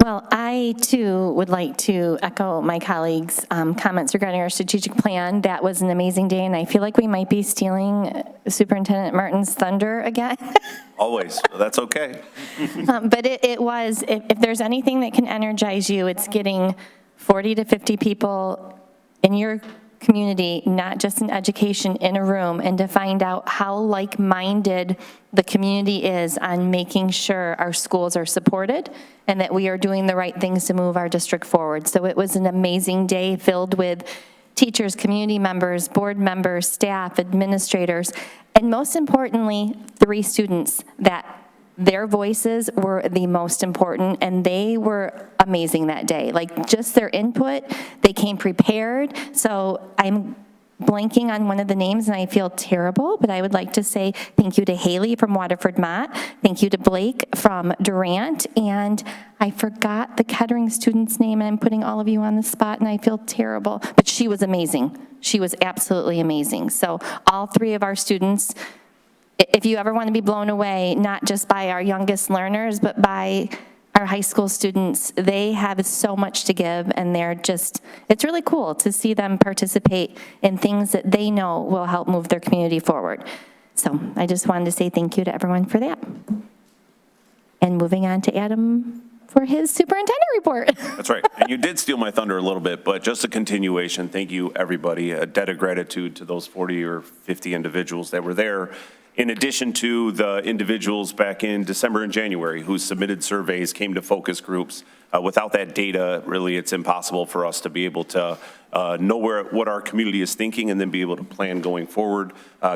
Well, I too would like to echo my colleagues' comments regarding our strategic plan. That was an amazing day, and I feel like we might be stealing Superintendent Martin's thunder again. Always, that's okay. But it was, if there's anything that can energize you, it's getting 40 to 50 people in your community, not just in education, in a room, and to find out how like-minded the community is on making sure our schools are supported and that we are doing the right things to move our district forward. So it was an amazing day filled with teachers, community members, board members, staff, administrators, and most importantly, 3 students that their voices were the most important, and they were amazing that day. Like, just their input, they came prepared. So I'm blanking on one of the names, and I feel terrible, but I would like to say thank you to Haley from Waterford Mott, thank you to Blake from Durant, and I forgot the Kettering student's name, and I'm putting all of you on the spot, and I feel terrible, but she was amazing. She was absolutely amazing. So all 3 of our students, if you ever want to be blown away, not just by our youngest learners, but by our high school students, they have so much to give, and they're just, it's really cool to see them participate in things that they know will help move their community forward. So I just wanted to say thank you to everyone for that. And moving on to Adam for his superintendent report. That's right. And you did steal my thunder a little bit, but just a continuation. Thank you, everybody. A debt of gratitude to those 40 or 50 individuals that were there, in addition to the individuals back in December and January who submitted surveys, came to focus groups. Without that data, really, it's impossible for us to be able to know what our community is thinking and then be able to plan going forward.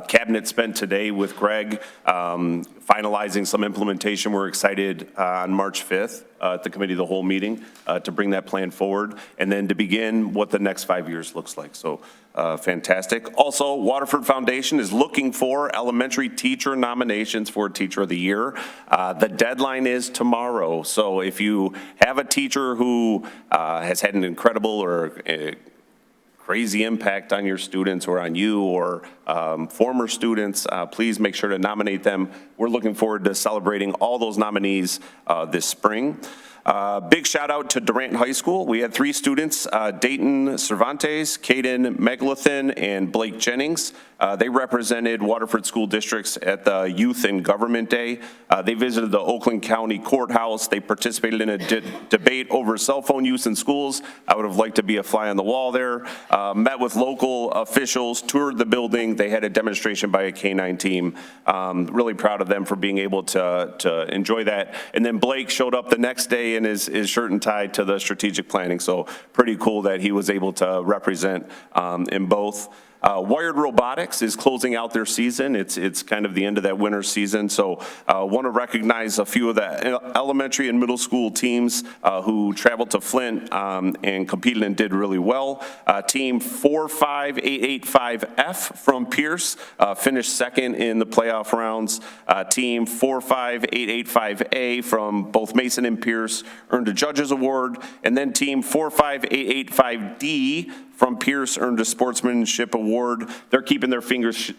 Cabinet spent today with Greg finalizing some implementation. We're excited on March 5th at the committee of the whole meeting to bring that plan forward and then to begin what the next 5 years looks like. So fantastic. Also, Waterford Foundation is looking for elementary teacher nominations for Teacher of the Year. The deadline is tomorrow. So if you have a teacher who has had an incredible or crazy impact on your students or on you or former students, please make sure to nominate them. We're looking forward to celebrating all those nominees this spring. Big shout out to Durant High School. We had 3 students, Dayton Cervantes, Caden Megalithan, and Blake Jennings. They represented Waterford School Districts at the Youth and Government Day. They visited the Oakland County Courthouse. They participated in a debate over cell phone use in schools. I would have liked to be a fly on the wall there. Met with local officials, toured the building. They had a demonstration by a K-9 team. Really proud of them for being able to enjoy that. And then Blake showed up the next day in his shirt and tie to the strategic planning. So pretty cool that he was able to represent in both. Wired Robotics is closing out their season. It's kind of the end of that winter season. So want to recognize a few of the elementary and middle school teams who traveled to Flint and competed and did really well. Team 45885F from Pierce finished second in the playoff rounds. Team 45885A from both Mason and Pierce earned a judges award. And then team 45885D from Pierce earned a sportsmanship award. They're keeping their fingers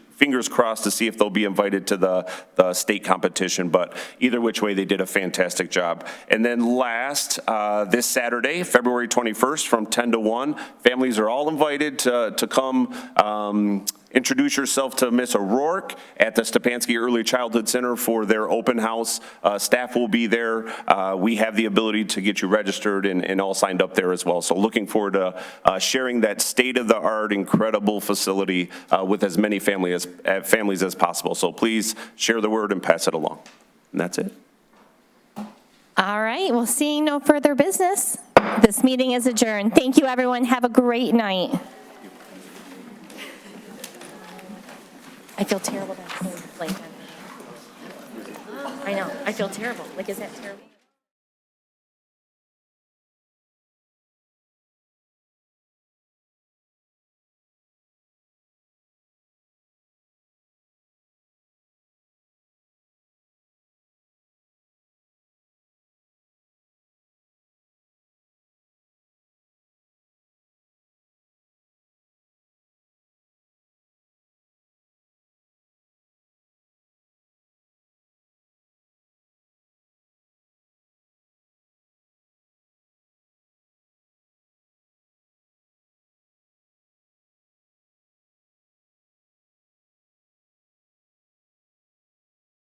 crossed to see if they'll be invited to the state competition, but either which way, they did a fantastic job. And then last, this Saturday, February 21st, from 10 to 1, families are all invited to come introduce yourself to Miss O'Rourke at the Stepanski Early Childhood Center for their open house. Staff will be there. We have the ability to get you registered and all signed up there as well. So looking forward to sharing that state-of-the-art, incredible facility with as many families as possible. So please share the word and pass it along. And that's it. All right, well, seeing no further business, this meeting is adjourned. Thank you, everyone. Have a great night. I feel terrible. I know. I feel terrible. Like, is that terrible?